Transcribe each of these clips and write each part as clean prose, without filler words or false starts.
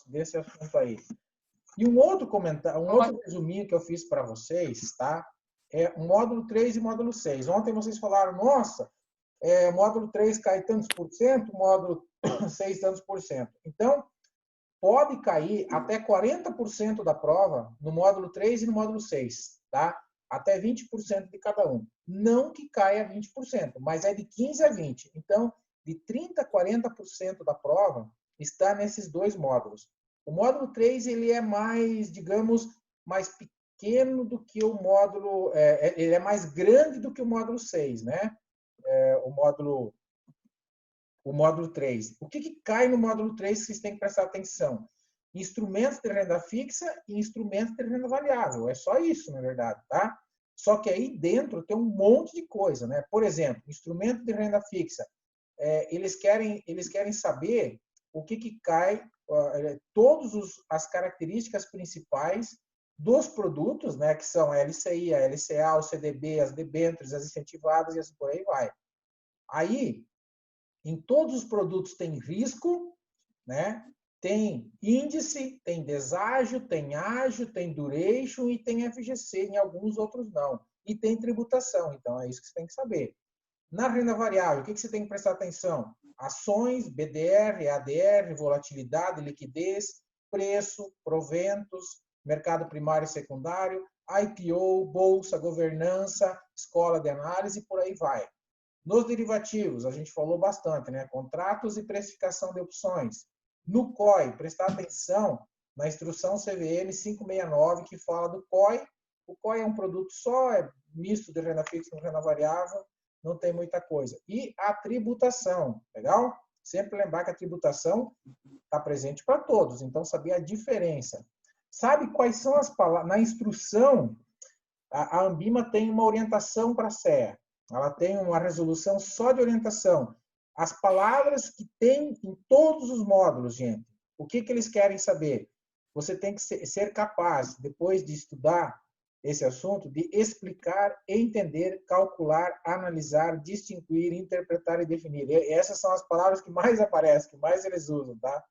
desse assunto aí. E um outro comentário, um outro resuminho que eu fiz para vocês, tá? É o módulo 3 e módulo 6. Ontem vocês falaram, nossa, o módulo 3 cai tantos por cento, o módulo 6 tantos por cento. Então, pode cair até 40% da prova no módulo 3 e no módulo 6, tá? Até 20% de cada um. Não que caia 20%, mas é de 15 a 20. Então, de 30% a 40% da prova está nesses dois módulos. O módulo 3, ele é mais, digamos, mais pequeno do que o módulo... ele é mais grande do que o módulo 6, né? O módulo 3. O que cai no módulo 3 que vocês têm que prestar atenção? Instrumentos de renda fixa e instrumentos de renda variável. É só isso, na verdade, tá? Só que aí dentro tem um monte de coisa, né? Por exemplo, instrumento de renda fixa. Eles querem saber o que cai, todas as características principais dos produtos, né? Que são a LCI, a LCA, o CDB, as debêntures, as incentivadas e assim por aí vai. Aí, em todos os produtos tem risco, né? Tem índice, tem deságio, tem ágio, tem duration e tem FGC, em alguns outros não. E tem tributação, então é isso que você tem que saber. Na renda variável, o que você tem que prestar atenção? Ações, BDR, ADR, volatilidade, liquidez, preço, proventos, mercado primário e secundário, IPO, bolsa, governança, escola de análise e por aí vai. Nos derivativos, a gente falou bastante, né? Contratos e precificação de opções. No COI, prestar atenção na instrução CVM 569, que fala do COI. O COI é um produto só, é misto de renda fixa com renda variável, não tem muita coisa. E a tributação, legal? Sempre lembrar que a tributação está presente para todos, então saber a diferença. Sabe quais são as palavras? Na instrução, a Ambima tem uma orientação para a CEA. Ela tem uma resolução só de orientação. As palavras que tem em todos os módulos, gente. O que eles querem saber? Você tem que ser capaz, depois de estudar esse assunto, de explicar, entender, calcular, analisar, distinguir, interpretar e definir. E essas são as palavras que mais aparecem, que mais eles usam, tá?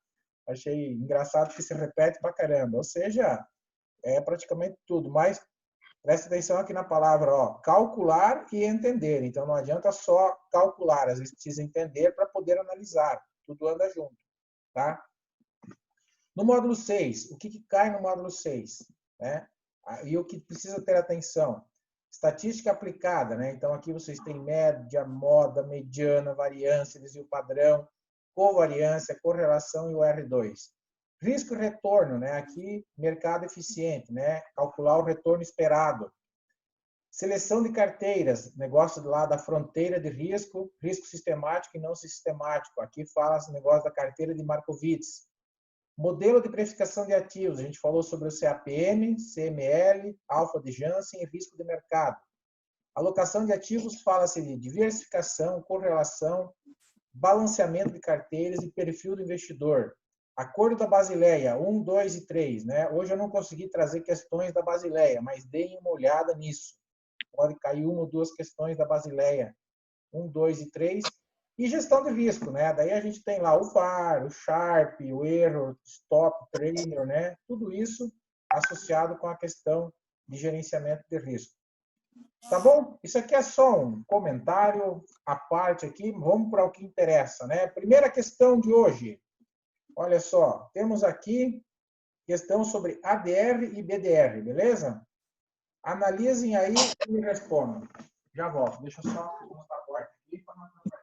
Achei engraçado que se repete pra caramba. Ou seja, é praticamente tudo. Mas preste atenção aqui na palavra, ó, calcular e entender. Então, não adianta só calcular, às vezes precisa entender para poder analisar. Tudo anda junto, tá? No módulo 6, o que cai no módulo 6? Né? E o que precisa ter atenção? Estatística aplicada, né? Então, aqui vocês têm média, moda, mediana, variância, desvio padrão, covariância, correlação e o R2. Risco e retorno, né? Aqui, mercado eficiente, né? Calcular o retorno esperado. Seleção de carteiras, negócio lá da fronteira de risco, risco sistemático e não sistemático. Aqui fala esse negócio da carteira de Markowitz. Modelo de precificação de ativos, a gente falou sobre o CAPM, CML, alfa de Janssen e risco de mercado. Alocação de ativos fala-se de diversificação, correlação, balanceamento de carteiras e perfil do investidor. Acordo da Basileia, 1, 2 e 3. Né? Hoje eu não consegui trazer questões da Basileia, mas deem uma olhada nisso. Pode cair uma ou duas questões da Basileia, 1, 2 e 3. E gestão de risco, né? Daí a gente tem lá o VAR, o Sharp, o Error, Stop, Trainer, né? Tudo isso associado com a questão de gerenciamento de risco. Tá bom? Isso aqui é só um comentário à parte aqui. Vamos para o que interessa, né? Primeira questão de hoje. Olha só, temos aqui questão sobre ADR e BDR, beleza? Analisem aí e me respondam. Já volto. Deixa eu só mostrar a porta aqui para não atrapalhar.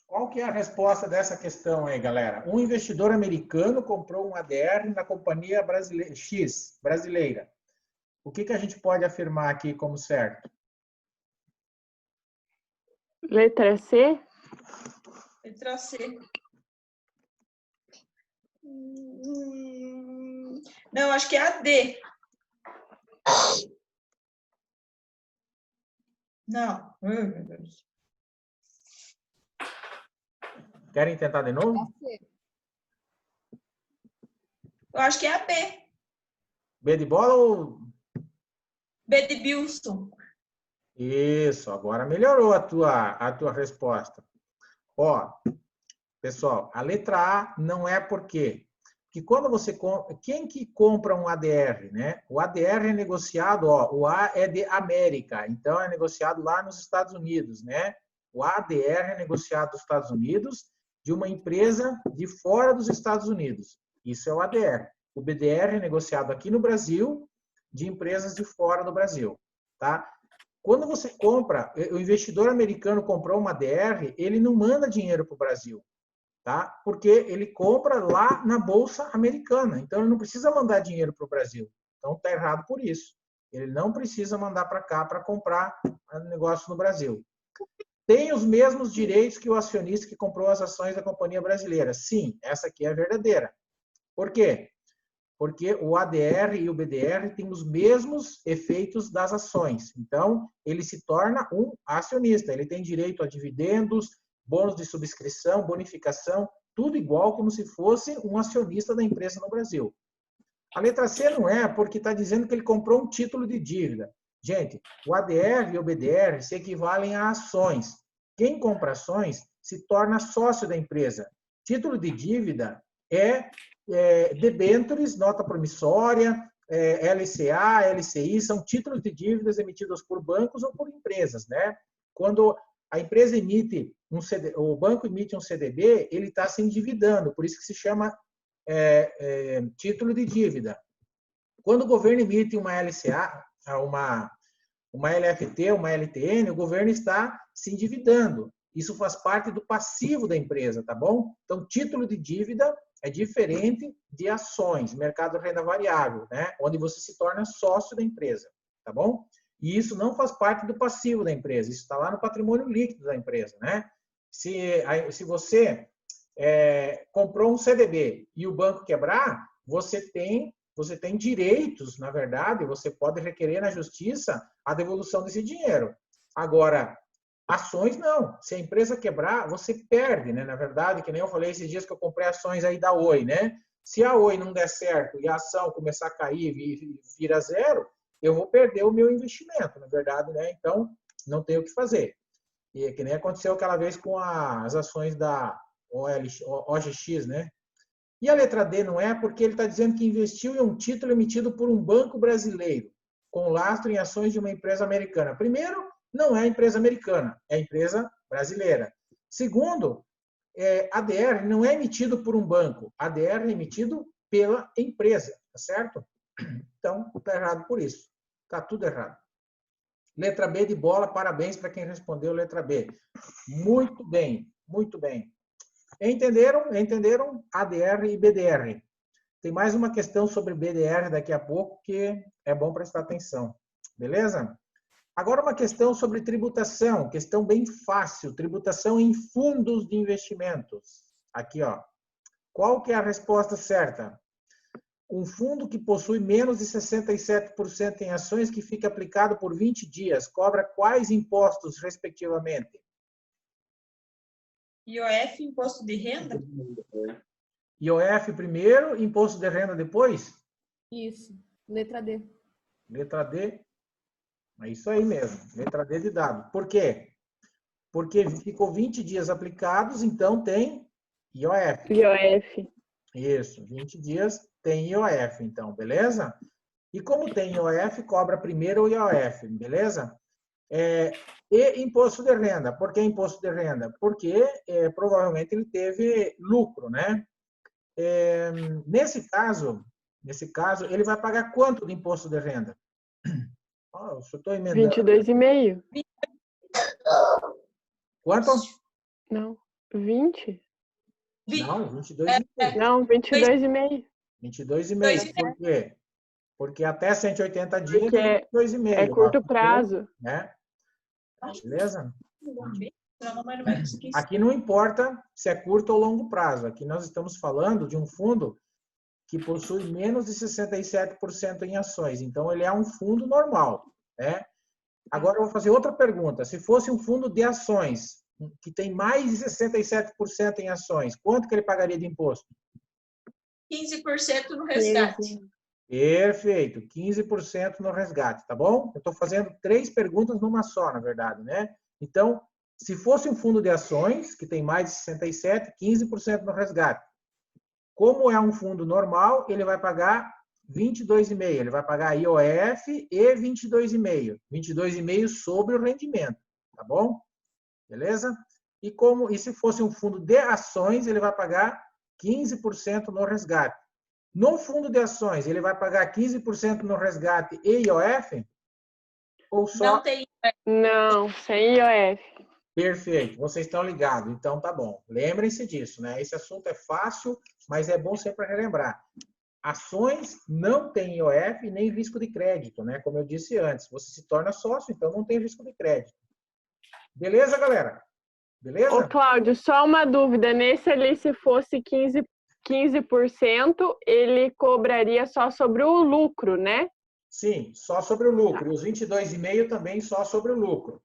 Qual que é a resposta dessa questão aí, galera? Um investidor americano comprou um ADR na companhia X, brasileira. O que a gente pode afirmar aqui como certo? Letra C? Letra C. Não, acho que é a D. Não. Meu Deus. Querem tentar de novo? Eu acho que é a B. B de bola ou... B de Bilson. Isso, agora melhorou a tua resposta. Ó, pessoal, a letra A não é por quê? Porque quando você compra... Quem que compra um ADR, né? O ADR é negociado, ó, o A é de América, então é negociado lá nos Estados Unidos, né? O ADR é negociado nos Estados Unidos de uma empresa de fora dos Estados Unidos. Isso é o ADR. O BDR é negociado aqui no Brasil de empresas de fora do Brasil, tá? Quando você compra, o investidor americano comprou uma ADR, ele não manda dinheiro para o Brasil, tá? Porque ele compra lá na Bolsa Americana. Então, ele não precisa mandar dinheiro para o Brasil. Então, está errado por isso. Ele não precisa mandar para cá para comprar negócio no Brasil. Tem os mesmos direitos que o acionista que comprou as ações da companhia brasileira. Sim, essa aqui é verdadeira. Por quê? Porque o ADR e o BDR têm os mesmos efeitos das ações. Então, ele se torna um acionista. Ele tem direito a dividendos, bônus de subscrição, bonificação, tudo igual como se fosse um acionista da empresa no Brasil. A letra C não é porque está dizendo que ele comprou um título de dívida. Gente, o ADR e o BDR se equivalem a ações. Quem compra ações se torna sócio da empresa. Título de dívida é debêntures, nota promissória, LCA, LCI, são títulos de dívidas emitidos por bancos ou por empresas, né? Quando a empresa emite o banco emite um CDB, ele está se endividando, por isso que se chama título de dívida. Quando o governo emite uma LCA, uma LFT, uma LTN, o governo está se endividando. Isso faz parte do passivo da empresa, tá bom? Então, título de dívida é diferente de ações, mercado de renda variável, né? Onde você se torna sócio da empresa, tá bom? E isso não faz parte do passivo da empresa, isso está lá no patrimônio líquido da empresa, né? Se você comprou um CDB e o banco quebrar, você tem direitos, na verdade, você pode requerer na justiça a devolução desse dinheiro. Agora, ações não. Se a empresa quebrar, você perde, né? Na verdade, que nem eu falei esses dias que eu comprei ações aí da Oi, né? Se a Oi não der certo e a ação começar a cair e vira zero, eu vou perder o meu investimento, na verdade, né? Então, não tem o que fazer. E é que nem aconteceu aquela vez com as ações da OGX, né? E a letra D não é porque ele está dizendo que investiu em um título emitido por um banco brasileiro, com lastro em ações de uma empresa americana. Primeiro, não é empresa americana, é empresa brasileira. Segundo, ADR não é emitido por um banco, ADR é emitido pela empresa, tá certo? Então, está errado por isso. Está tudo errado. Letra B de bola, parabéns para quem respondeu letra B. Muito bem, muito bem. Entenderam? Entenderam? ADR e BDR. Tem mais uma questão sobre BDR daqui a pouco que é bom prestar atenção. Beleza? Agora uma questão sobre tributação, questão bem fácil, tributação em fundos de investimentos. Aqui, ó. Qual que é a resposta certa? Um fundo que possui menos de 67% em ações que fica aplicado por 20 dias, cobra quais impostos, respectivamente? IOF, imposto de renda? IOF primeiro, imposto de renda depois? Isso. Letra D. Letra D. É isso aí mesmo. Letra D de dado. Por quê? Porque ficou 20 dias aplicados, então tem IOF. IOF. Isso, 20 dias tem IOF, então, beleza? E como tem IOF, cobra primeiro o IOF, beleza? E imposto de renda. Por que imposto de renda? Porque provavelmente ele teve lucro, né? Nesse caso, ele vai pagar quanto de imposto de renda? Eu estou emendando. 22,5. Quanto? Não. 20? Não, 22,5. Não, 22,5. 22,5. Por quê? Porque até 180 dias Porque é 22,5. é curto prazo. Né? Beleza? Não vai conseguir. Aqui não importa se é curto ou longo prazo. Aqui nós estamos falando de um fundo que possui menos de 67% em ações. Então, ele é um fundo normal, né? Agora, eu vou fazer outra pergunta. Se fosse um fundo de ações, que tem mais de 67% em ações, quanto que ele pagaria de imposto? 15% no resgate. 15. Perfeito, 15% no resgate, tá bom? Eu estou fazendo 3 perguntas numa só, na verdade, né? Então, se fosse um fundo de ações, que tem mais de 67, 15% no resgate. Como é um fundo normal, ele vai pagar 22,5%. Ele vai pagar IOF e 22,5%. 22,5% sobre o rendimento, tá bom? Beleza? E se fosse um fundo de ações, ele vai pagar 15% no resgate. No fundo de ações, ele vai pagar 15% no resgate e IOF? Ou só? Não tem. Não, sem IOF. Perfeito, vocês estão ligados, então tá bom. Lembrem-se disso, né? Esse assunto é fácil, mas é bom sempre relembrar. Ações não têm IOF nem risco de crédito, né? Como eu disse antes, você se torna sócio, então não tem risco de crédito. Beleza, galera? Beleza? Ô, Cláudio, só uma dúvida. Nesse ali, se fosse 15%, ele cobraria só sobre o lucro, né? Sim, só sobre o lucro. E os 22,5% também só sobre o lucro.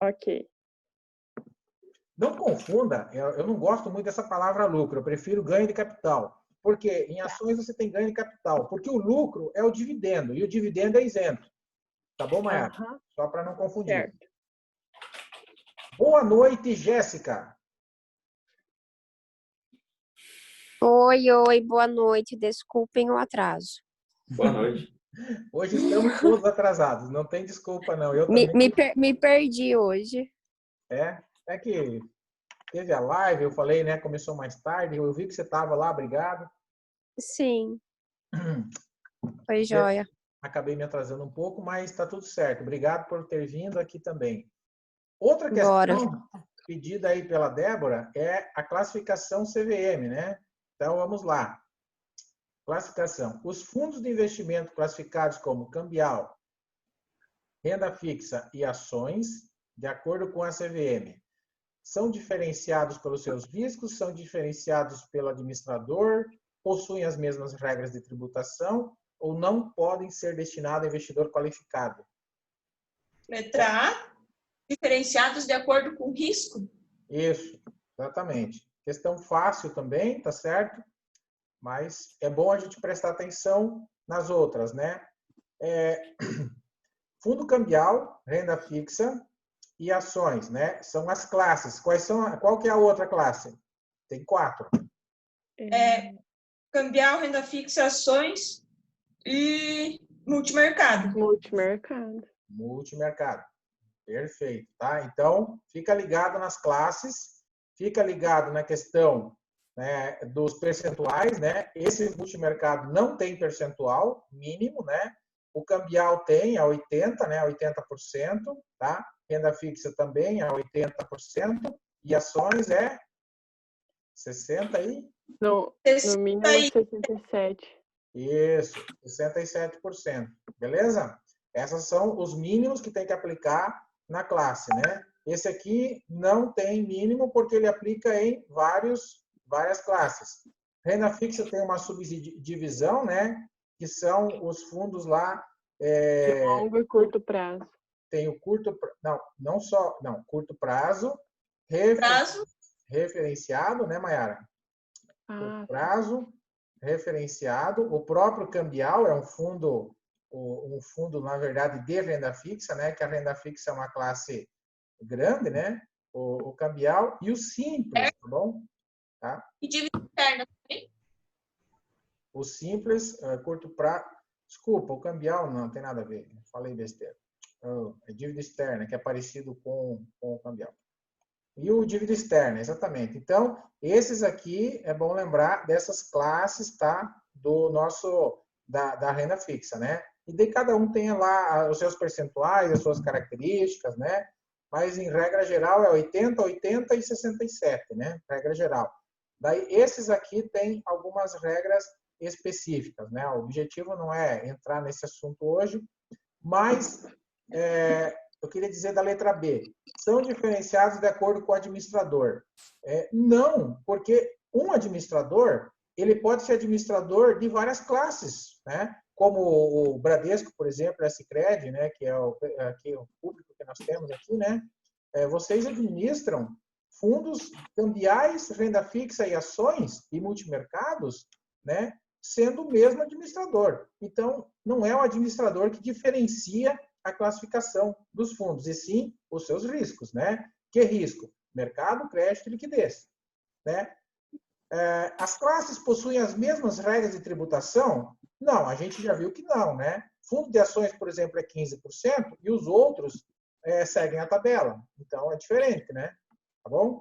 Ok. Não confunda, eu não gosto muito dessa palavra lucro, eu prefiro ganho de capital. Porque em ações você tem ganho de capital. Porque o lucro é o dividendo, e o dividendo é isento. Tá bom, Mayara? Aham, Só para não confundir. certo. Boa noite, Jéssica. Oi, boa noite. Desculpem o atraso. Boa noite. Hoje estamos todos atrasados, não tem desculpa não. Eu também. Me perdi hoje. É que teve a live, eu falei, né? Começou mais tarde, eu vi que você estava lá, obrigado. Sim. Foi joia. Acabei me atrasando um pouco, mas está tudo certo. Obrigado por ter vindo aqui também. Outra questão Bora. pedida aí pela Débora é a classificação CVM, né? Então vamos lá. Classificação. Os fundos de investimento classificados como cambial, renda fixa e ações, de acordo com a CVM, são diferenciados pelos seus riscos, são diferenciados pelo administrador, possuem as mesmas regras de tributação ou não podem ser destinados a investidor qualificado? Letra A, diferenciados de acordo com o risco. Isso, exatamente. Questão fácil também, tá certo? Mas é bom a gente prestar atenção nas outras, né? Fundo cambial, renda fixa e ações, né? São as classes. Qual que é a outra classe? Tem 4. Cambial, renda fixa, ações e multimercado. Multimercado. Multimercado. Perfeito, tá? Então, fica ligado nas classes, fica ligado na questão, né, dos percentuais, né? Esse multimercado não tem percentual mínimo, né? O cambial tem a 80%, né? 80%, tá? Renda fixa também a 80% e ações é 60% aí? No mínimo 67%. Isso, 67%. Beleza? Esses são os mínimos que tem que aplicar na classe, né? Esse aqui não tem mínimo porque ele aplica em várias classes. Renda fixa tem uma subdivisão, né? Que são os fundos lá. De longo e curto prazo. Tem o curto curto prazo, Prazo. referenciado, né, Mayara? Ah, O prazo referenciado, o próprio cambial é um fundo, na verdade, de renda fixa, né? Que a renda fixa é uma classe grande, né? O cambial e o simples, tá bom? Tá? E dívida externa também. O simples, curto prazo. Desculpa, o cambial não tem nada a ver. Falei besteira. É dívida externa, que é parecido com o cambial. E o dívida externa, exatamente. Então, esses aqui, é bom lembrar dessas classes, tá? Da renda fixa, né? E de cada um tem lá os seus percentuais, as suas características, né? Mas, em regra geral, é 80, 80 e 67, né? Regra geral. Daí, esses aqui têm algumas regras específicas, né? O objetivo não é entrar nesse assunto hoje, mas eu queria dizer da letra B. São diferenciados de acordo com o administrador. Não, porque um administrador, ele pode ser administrador de várias classes, né? Como o Bradesco, por exemplo, a Sicredi, né? Que é o público que nós temos aqui, né? vocês administram fundos cambiais, renda fixa e ações e multimercados, né, sendo o mesmo administrador. Então, não é o administrador que diferencia a classificação dos fundos, e sim os seus riscos, né? Que risco? Mercado, crédito e liquidez, né? As classes possuem as mesmas regras de tributação? Não, a gente já viu que não, né? Fundo de ações, por exemplo, é 15% e os outros seguem a tabela. Então, é diferente, né? Tá bom?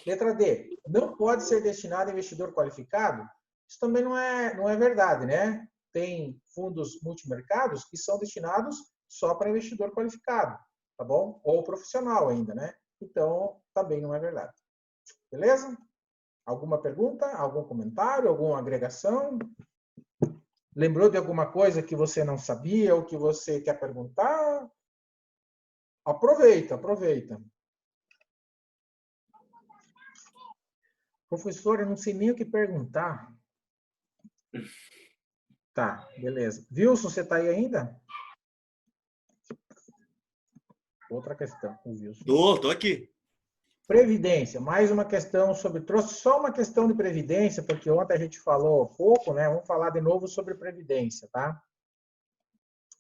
Letra D. Não pode ser destinado a investidor qualificado? Isso também não é verdade, né? Tem fundos multimercados que são destinados só para investidor qualificado, tá bom? Ou profissional ainda, né? Então, também não é verdade. Beleza? Alguma pergunta? Algum comentário? Alguma agregação? Lembrou de alguma coisa que você não sabia ou que você quer perguntar? Aproveita, aproveita. Professor, eu não sei nem o que perguntar. Tá, beleza. Wilson, você está aí ainda? Outra questão, o Wilson. Tô aqui. Previdência, mais uma questão sobre... Trouxe só uma questão de previdência, porque ontem a gente falou pouco, né? Vamos falar de novo sobre previdência, tá?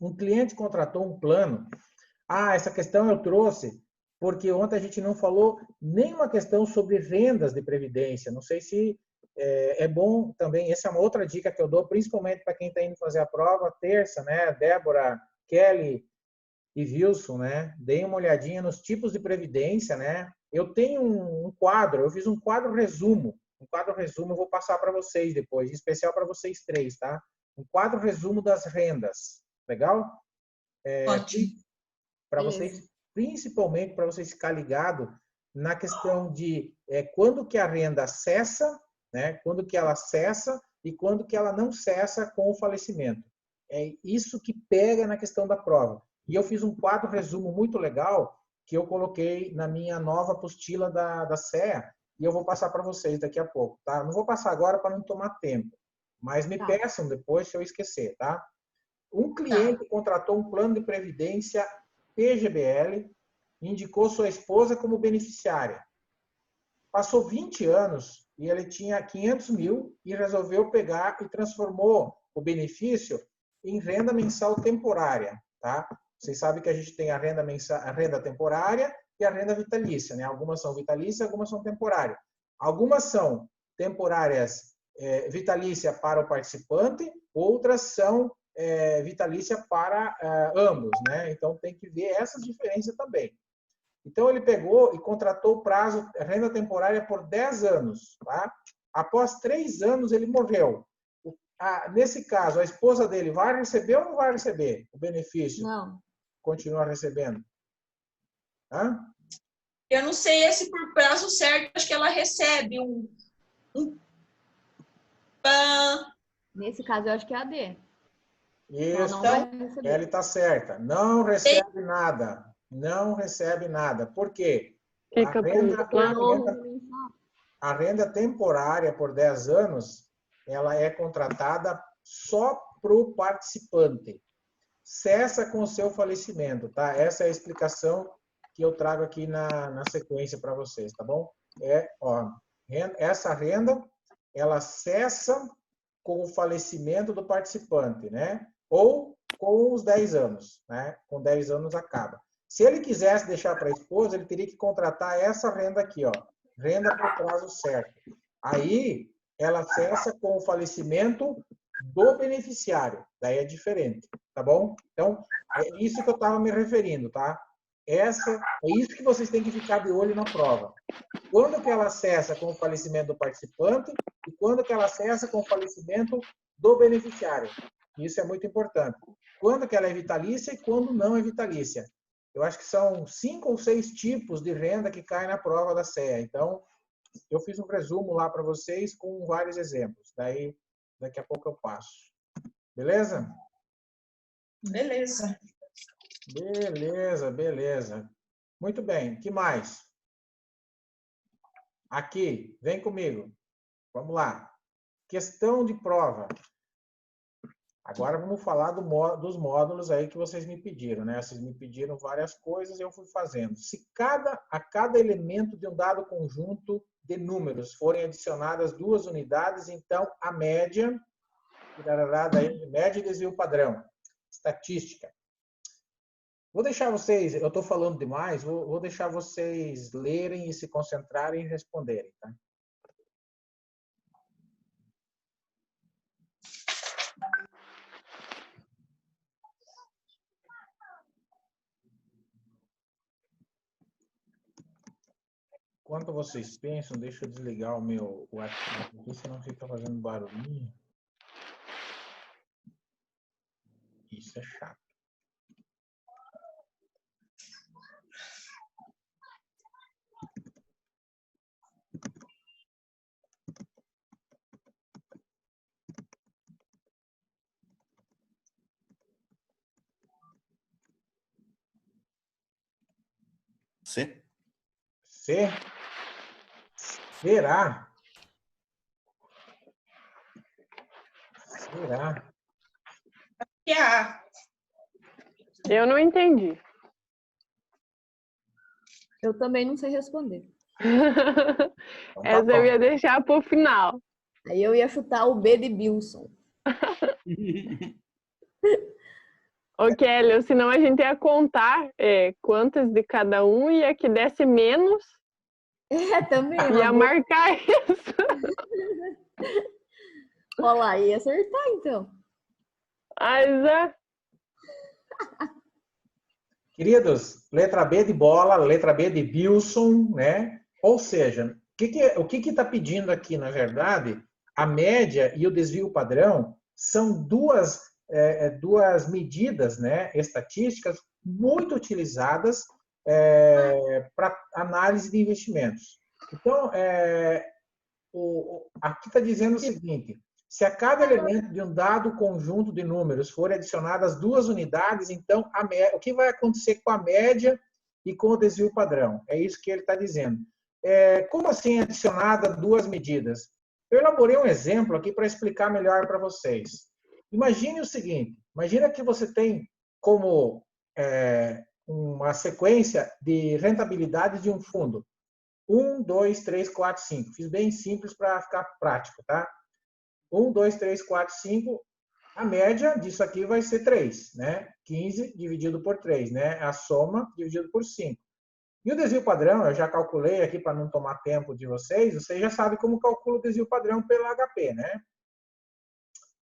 Um cliente contratou um plano. Essa questão eu trouxe porque ontem a gente não falou nenhuma questão sobre rendas de previdência. Não sei se é bom também, essa é uma outra dica que eu dou, principalmente para quem está indo fazer a prova, terça, né? Débora, Kelly e Wilson, né? Deem uma olhadinha nos tipos de previdência, né? Eu tenho um quadro, eu fiz um quadro resumo. Um quadro resumo eu vou passar para vocês depois, em especial para vocês três, tá? Um quadro resumo das rendas. Legal? Ótimo. Para vocês, principalmente para vocês ficar ligado na questão de quando que a renda cessa, né? Quando que ela cessa e quando que ela não cessa com o falecimento. É isso que pega na questão da prova. E eu fiz um quadro resumo muito legal que eu coloquei na minha nova apostila da CEA e eu vou passar para vocês daqui a pouco, tá? Não vou passar agora para não tomar tempo, mas me peçam depois se eu esquecer, tá? Um cliente contratou um plano de previdência PGBL e indicou sua esposa como beneficiária. Passou 20 anos e ele tinha 500 mil e resolveu pegar e transformou o benefício em renda mensal temporária, tá? Vocês sabem que a gente tem a renda mensal, a renda temporária e a renda vitalícia, né? Algumas são vitalícias, algumas são temporárias. Algumas são temporárias vitalícia para o participante, outras são vitalícia para ambos, né? Então tem que ver essas diferenças também. Então ele pegou e contratou o prazo renda temporária por 10 anos, tá? Após 3 anos ele morreu. Nesse caso, a esposa dele vai receber ou não vai receber o benefício? Não. Continua recebendo? Hã? Eu não sei se por prazo certo, acho que ela recebe Nesse caso, eu acho que é a D. Isso, não vai receber. ela está certa. Não recebe nada. Não recebe nada. Por quê? A renda temporária por 10 anos, ela é contratada só para o participante. Cessa com o seu falecimento, tá? Essa é a explicação que eu trago aqui na sequência para vocês, tá bom? Essa renda, ela cessa com o falecimento do participante, né? Ou com os 10 anos, né? Com 10 anos acaba. Se ele quisesse deixar para a esposa, ele teria que contratar essa renda aqui, ó. Renda por prazo certo. Aí, ela cessa com o falecimento do beneficiário. Daí é diferente, tá bom? Então, é isso que eu estava me referindo, tá? É isso que vocês têm que ficar de olho na prova. Quando que ela cessa com o falecimento do participante e quando que ela cessa com o falecimento do beneficiário. Isso é muito importante. Quando que ela é vitalícia e quando não é vitalícia. Eu acho que são 5 ou 6 tipos de renda que caem na prova da CEA. Então, eu fiz um resumo lá para vocês com vários exemplos. Daí, daqui a pouco eu passo. Beleza? Beleza. Beleza, beleza. Muito bem. O que mais? Aqui, vem comigo. Vamos lá. Questão de prova. Agora vamos falar dos módulos aí que vocês me pediram, né? Vocês me pediram várias coisas e eu fui fazendo. Se a cada elemento de um dado conjunto de números forem adicionadas 2 unidades, então a média, daí, média e desvio padrão, estatística. Vou deixar vocês, eu estou falando demais, vou deixar vocês lerem e se concentrarem e responderem, tá? Enquanto vocês pensam, deixa eu desligar o meu WhatsApp aqui, senão fica fazendo barulhinho. Isso é chato. C? C? Será? Será? Que é A. Eu não entendi. Eu também não sei responder. Então, tá Essa eu bom. ia deixar pro final. Aí eu ia chutar o B de Bilson. Ô, Kelly, senão a gente ia contar quantas de cada um e a que desse menos Também. ia marcar isso. Olha lá, ia acertar então. Mas Queridos, letra B de bola, letra B de Bilson, né? Ou seja, o que está pedindo aqui, na verdade, a média e o desvio padrão são duas medidas, né, estatísticas muito utilizadas para análise de investimentos. Então, aqui está dizendo o seguinte: se a cada elemento de um dado conjunto de números for adicionadas 2 unidades, então o que vai acontecer com a média e com o desvio padrão? É isso que ele está dizendo. Como assim adicionada 2 medidas? Eu elaborei um exemplo aqui para explicar melhor para vocês. Imagine o seguinte: imagina que você tem como uma sequência de rentabilidade de um fundo. 1, 2, 3, 4, 5. Fiz bem simples para ficar prático, tá? 1, 2, 3, 4, 5. A média disso aqui vai ser 3, né? 15 dividido por 3, né? A soma dividido por 5. E o desvio padrão, eu já calculei aqui para não tomar tempo de vocês, vocês já sabem como calcula o desvio padrão pelo HP, né?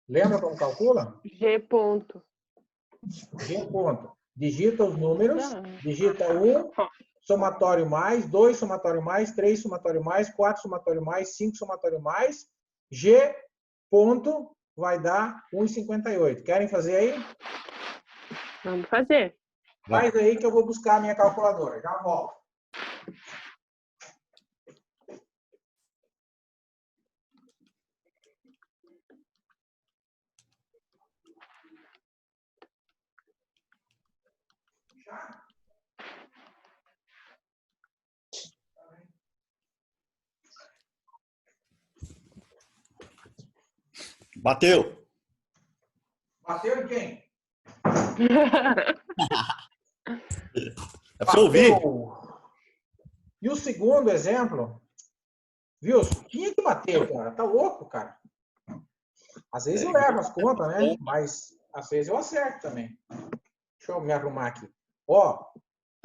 Lembra como calcula? G ponto. G ponto. Digita os números, digita 1, somatório mais, 2 somatório mais, 3 somatório mais, 4 somatório mais, 5 somatório mais, G ponto vai dar 1,58. Querem fazer aí? Vamos fazer. Faz aí que eu vou buscar a minha calculadora. Já volto. Bateu. Bateu em quem? É pra você ouvir. E o segundo exemplo, viu? Tinha que bater, cara. Tá louco, cara. Às vezes eu erro as contas, né? Mas às vezes eu acerto também. Deixa eu me arrumar aqui. Ó,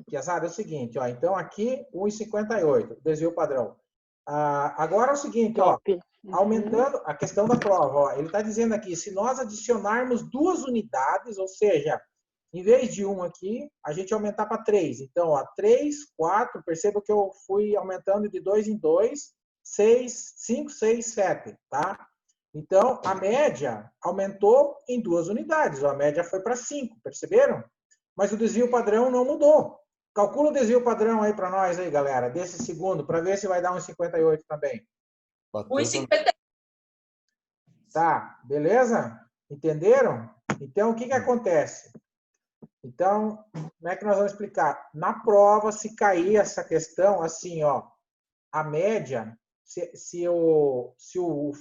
Piazada, é o seguinte, ó. Então aqui 1,58, desvio padrão. Agora é o seguinte, ó. Top. Aumentando a questão da prova, ó. Ele está dizendo aqui, se nós adicionarmos 2 unidades, ou seja, em vez de 1 aqui, a gente aumentar para 3. Então, ó, 3, 4, perceba que eu fui aumentando de 2 em 2, 6, 5, 6, 7, tá? Então, a média aumentou em 2 unidades, ó, a média foi para 5, perceberam? Mas o desvio padrão não mudou. Calcula o desvio padrão aí para nós, aí, galera, desse segundo, para ver se vai dar 1,58 também. 1,50. Tá, beleza? Entenderam? Então, o que acontece? Então, como é que nós vamos explicar? Na prova, se cair essa questão, assim, ó, a média, se o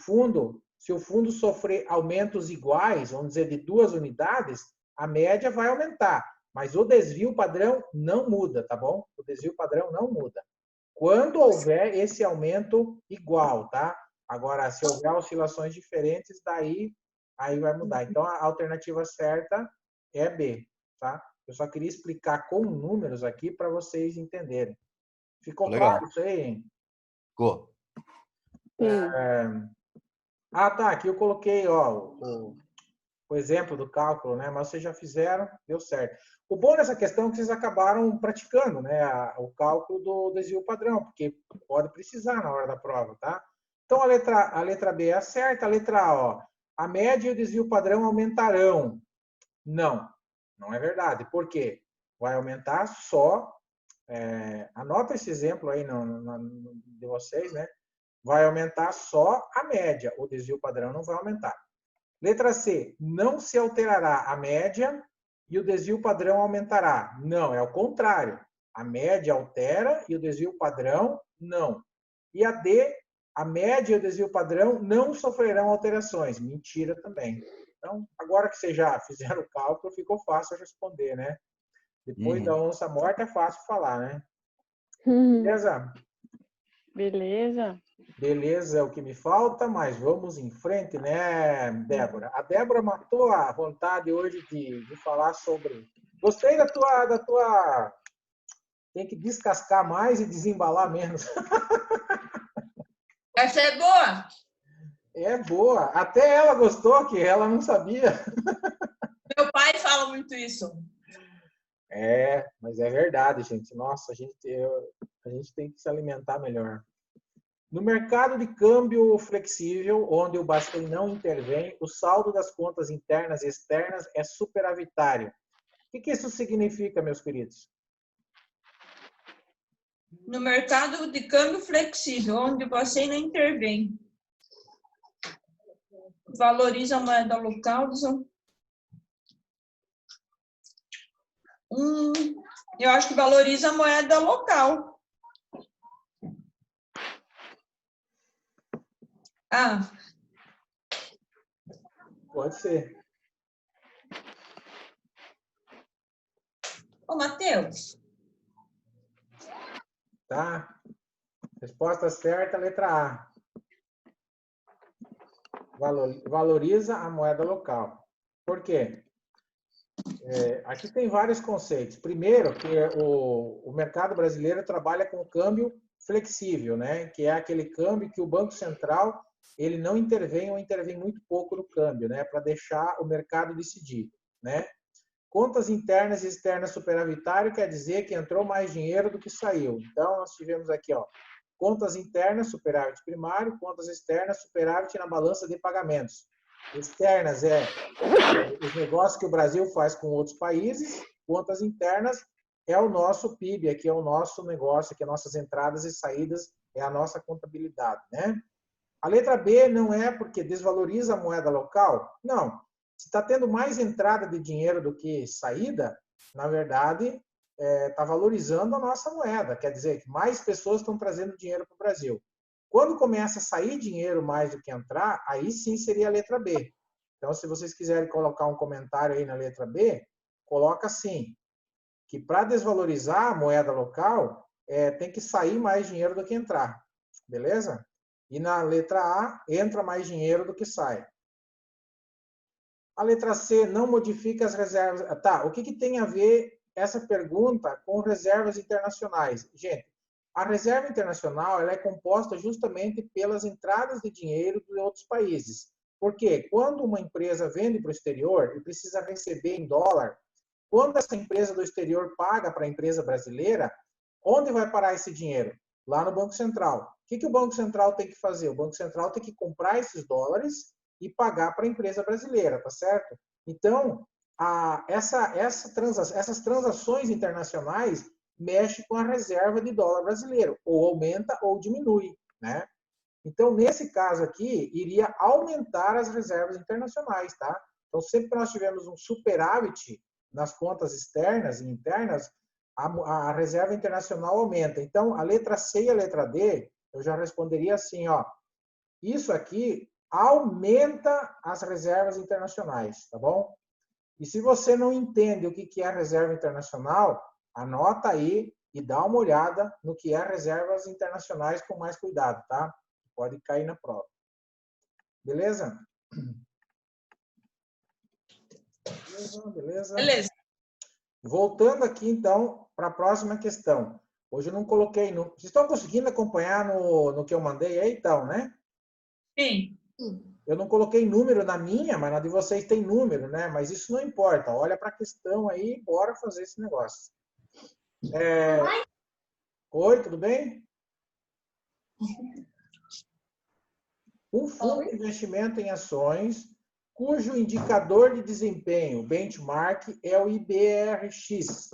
fundo, Se o fundo sofrer aumentos iguais, vamos dizer, de 2 unidades, a média vai aumentar. Mas o desvio padrão não muda, tá bom? O desvio padrão não muda. Quando houver esse aumento igual, tá? Agora, se houver oscilações diferentes, daí aí vai mudar. Então, a alternativa certa é B, tá? Eu só queria explicar com números aqui para vocês entenderem. Ficou Legal. claro isso aí? Ficou. Ah, tá. Aqui eu coloquei ó, o exemplo do cálculo, né? Mas vocês já fizeram, deu certo. O bom dessa questão é que vocês acabaram praticando, né? O cálculo do desvio padrão, porque pode precisar na hora da prova, tá? Então, a letra B é a certa. A letra A, ó. A média e o desvio padrão aumentarão. Não, não é verdade. Por quê? Vai aumentar só... anota esse exemplo aí de vocês, né? Vai aumentar só a média. O desvio padrão não vai aumentar. Letra C. Não se alterará a média e o desvio padrão aumentará. Não, é o contrário. A média altera e o desvio padrão não. E a D. A média e o desvio padrão não sofrerão alterações. Mentira também. Então, agora que vocês já fizeram o cálculo, ficou fácil responder, né? Depois da onça morta é fácil falar, né? Beleza? Beleza. Beleza é o que me falta, mas vamos em frente, né, Débora? A Débora matou a vontade hoje de falar sobre... Gostei da tua... Tem que descascar mais e desembalar menos. Essa é boa. É boa. Até ela gostou, que ela não sabia. Meu pai fala muito isso. Mas é verdade, gente. Nossa, a gente tem que se alimentar melhor. No mercado de câmbio flexível, onde o Bacen não intervém, o saldo das contas internas e externas é superavitário. O que isso significa, meus queridos? No mercado de câmbio flexível, onde você não intervém. Valoriza a moeda local. Eu acho que valoriza a moeda local. Pode ser. Ô, Matheus. Tá? Resposta certa, letra A. Valoriza a moeda local. Por quê? Aqui tem vários conceitos. Primeiro, que o mercado brasileiro trabalha com câmbio flexível, né? Que é aquele câmbio que o Banco Central ele não intervém ou intervém muito pouco no câmbio, né? Para deixar o mercado decidir, né? Contas internas e externas superavitário quer dizer que entrou mais dinheiro do que saiu. Então, nós tivemos aqui, ó, contas internas, superávit primário, contas externas, superávit na balança de pagamentos. Externas os negócios que o Brasil faz com outros países, contas internas é o nosso PIB, aqui é o nosso negócio, aqui é nossas entradas e saídas, é a nossa contabilidade, né? A letra B não é porque desvaloriza a moeda local? Não. Se está tendo mais entrada de dinheiro do que saída, na verdade, está valorizando a nossa moeda. Quer dizer que mais pessoas estão trazendo dinheiro para o Brasil. Quando começa a sair dinheiro mais do que entrar, aí sim seria a letra B. Então, se vocês quiserem colocar um comentário aí na letra B, coloca assim, que para desvalorizar a moeda local, tem que sair mais dinheiro do que entrar. Beleza? E na letra A, entra mais dinheiro do que sai. A letra C não modifica as reservas. Tá, o que tem a ver essa pergunta com reservas internacionais? Gente, a reserva internacional ela é composta justamente pelas entradas de dinheiro de outros países. Porque quando uma empresa vende para o exterior e precisa receber em dólar, quando essa empresa do exterior paga para a empresa brasileira, onde vai parar esse dinheiro? Lá no Banco Central. O que o Banco Central tem que fazer? O Banco Central tem que comprar esses dólares e pagar para a empresa brasileira, tá certo? Então, essas transações internacionais mexem com a reserva de dólar brasileiro, ou aumenta ou diminui, né? Então, nesse caso aqui, iria aumentar as reservas internacionais, tá? Então, sempre que nós tivermos um superávit nas contas externas e internas, a reserva internacional aumenta. Então, a letra C e a letra D, eu já responderia assim, ó. Isso aqui aumenta as reservas internacionais, tá bom? E se você não entende o que é reserva internacional, anota aí e dá uma olhada no que é reservas internacionais com mais cuidado, tá? Pode cair na prova. Beleza? Beleza? Beleza. Voltando aqui, então, para a próxima questão. Hoje eu não coloquei... Vocês estão conseguindo acompanhar no que eu mandei aí, então, né? Sim. Eu não coloquei número na minha, mas na de vocês tem número, né? Mas isso não importa. Olha para a questão aí, bora fazer esse negócio. Oi, tudo bem? Um fundo de investimento em ações, cujo indicador de desempenho, benchmark, é o IBRX.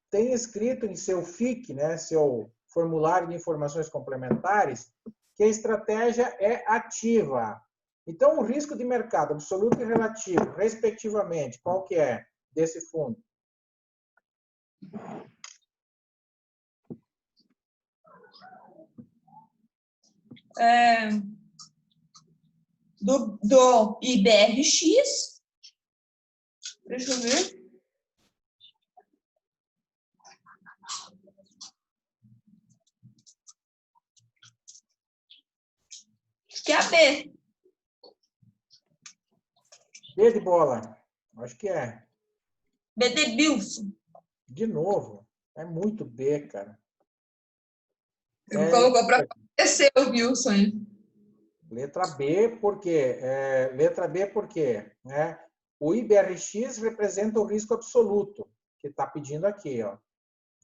Tem escrito em seu FIC, né, seu formulário de informações complementares, que a estratégia é ativa. Então, o risco de mercado absoluto e relativo, respectivamente, qual que é desse fundo? Do IBRX. Deixa eu ver. Acho que é a B. B de bola. Acho que é. B de Bilson. De novo. É muito B, cara. Ele colocou para aparecer o Bilson. Letra B, por quê? Letra B, por quê? Né? O IBRX representa o risco absoluto, que está pedindo aqui, ó,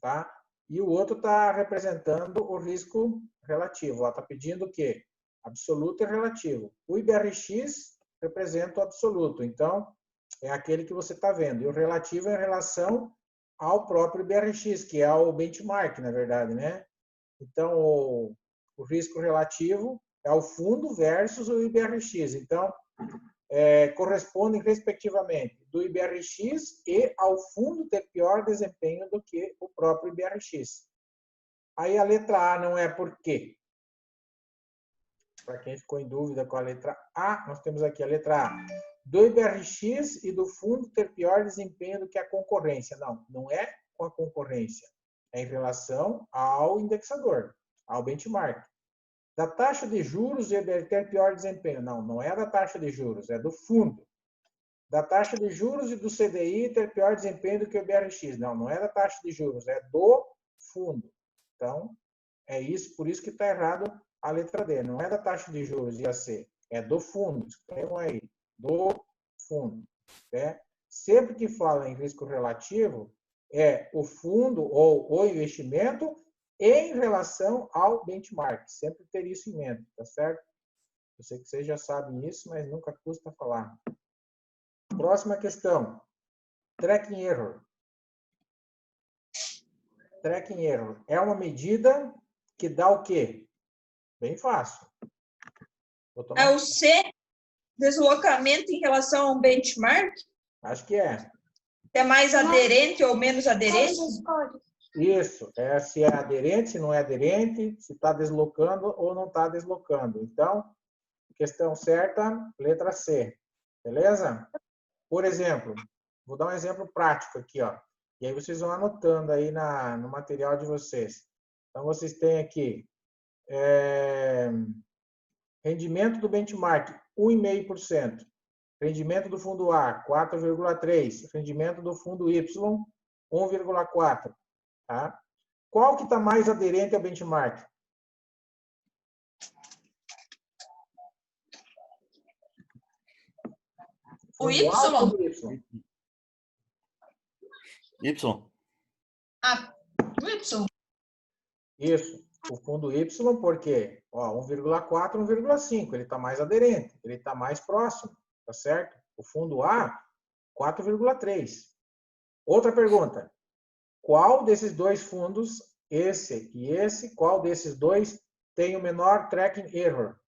tá? E o outro está representando o risco relativo. Está pedindo o quê? Absoluto e relativo. O IBRX representa o absoluto, então é aquele que você está vendo. E o relativo é em relação ao próprio IBRX, que é o benchmark, na verdade, né? Então, o risco relativo é o fundo versus o IBRX. Então, correspondem, respectivamente, do IBRX e ao fundo ter pior desempenho do que o próprio IBRX. Aí a letra A não é por quê? Para quem ficou em dúvida com a letra A, nós temos aqui a letra A. Do IBRX e do fundo ter pior desempenho do que a concorrência. Não, não é com a concorrência. É em relação ao indexador, ao benchmark. Da taxa de juros e ter pior desempenho. Não, não é da taxa de juros, é do fundo. Da taxa de juros e do CDI ter pior desempenho do que o IBRX. Não, não é da taxa de juros, é do fundo. Então, é isso, por isso que está errado a letra D. Não é da taxa de juros, ia ser, é do fundo. Escrevam aí, do fundo. Né? Sempre que fala em risco relativo, é o fundo ou o investimento em relação ao benchmark. Sempre ter isso em mente, tá certo? Eu sei que vocês já sabem isso, mas nunca custa falar. Próxima questão. Tracking error. Tracking error é uma medida que dá o quê? Bem fácil. É o C, deslocamento em relação ao benchmark? Acho que é. É mais aderente ou menos aderente? Isso, se é aderente, se não é aderente, se está deslocando ou não está deslocando. Então, questão certa, letra C. Beleza? Por exemplo, vou dar um exemplo prático aqui, ó. E aí vocês vão anotando aí no material de vocês. Então, vocês têm aqui rendimento do benchmark, 1,5%. Rendimento do fundo A, 4,3%. Rendimento do fundo Y, 1,4%. Tá? Qual que está mais aderente ao benchmark? O Y. Y. Ah, o Y. Isso. O fundo Y, por quê? 1,4, 1,5. Ele está mais aderente, ele está mais próximo, tá certo? O fundo A, 4,3. Outra pergunta. Qual desses dois fundos, esse e esse, qual desses dois tem o menor tracking error?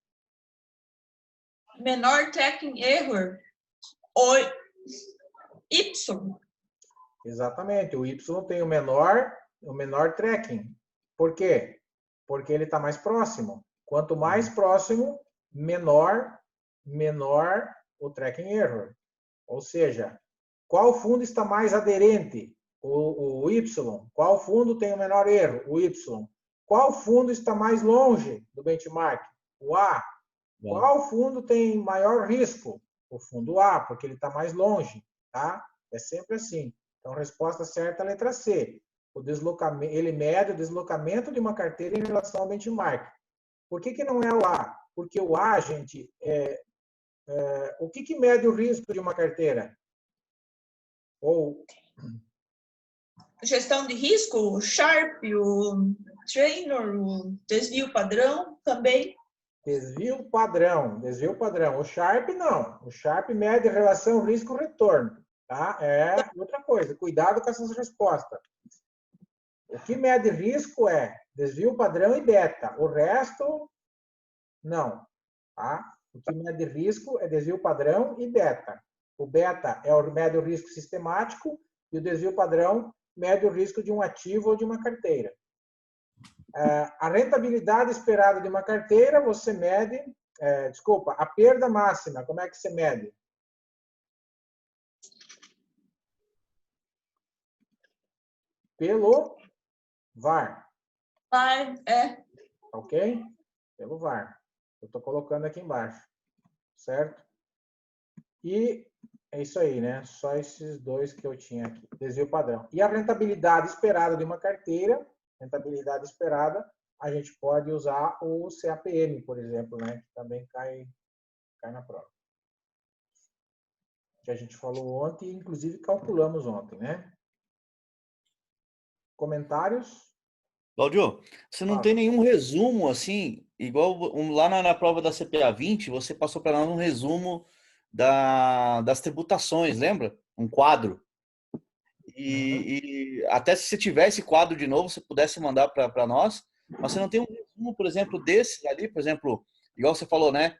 Menor tracking error? O Y. Exatamente. O Y tem o menor tracking. Por quê? Porque ele está mais próximo. Quanto mais próximo, menor menor o tracking error. Ou seja, qual fundo está mais aderente? O Y. Qual fundo tem o menor erro? O Y. Qual fundo está mais longe do benchmark? O A. Qual fundo tem maior risco? O fundo A, porque ele está mais longe, tá? É sempre assim. Então, resposta certa é a letra C. O deslocamento, ele mede o deslocamento de uma carteira em relação ao benchmark. Por que não é o A? Porque o A, gente, o que mede o risco de uma carteira? Ou Gestão de risco, o Sharpe, o Trainer, o desvio padrão também. desvio padrão. O Sharp não. O Sharp mede a relação risco-retorno. Tá? É outra coisa. Cuidado com essas respostas. O que mede risco é desvio padrão e beta. O resto, não. Tá? O que mede risco é desvio padrão e beta. O beta mede o risco sistemático e o desvio padrão mede o risco de um ativo ou de uma carteira. A rentabilidade esperada de uma carteira, você mede... a perda máxima, como é que você mede? Pelo VAR. VAR, Ok? Pelo VAR. Eu estou colocando aqui embaixo. Certo? E é isso aí, né? Só esses dois que eu tinha aqui. Desvio padrão. E a rentabilidade esperada de uma carteira, rentabilidade esperada, a gente pode usar o CAPM, por exemplo, né? Que também cai na prova. Que a gente falou ontem, inclusive calculamos ontem, né? Comentários? Cláudio, você não tem nenhum resumo assim, igual lá na prova da CPA 20, você passou para nós um resumo das tributações, lembra? Um quadro. E até se você tivesse quadro de novo, você pudesse mandar para nós, mas você não tem um resumo, por exemplo, desses ali, por exemplo, igual você falou, né?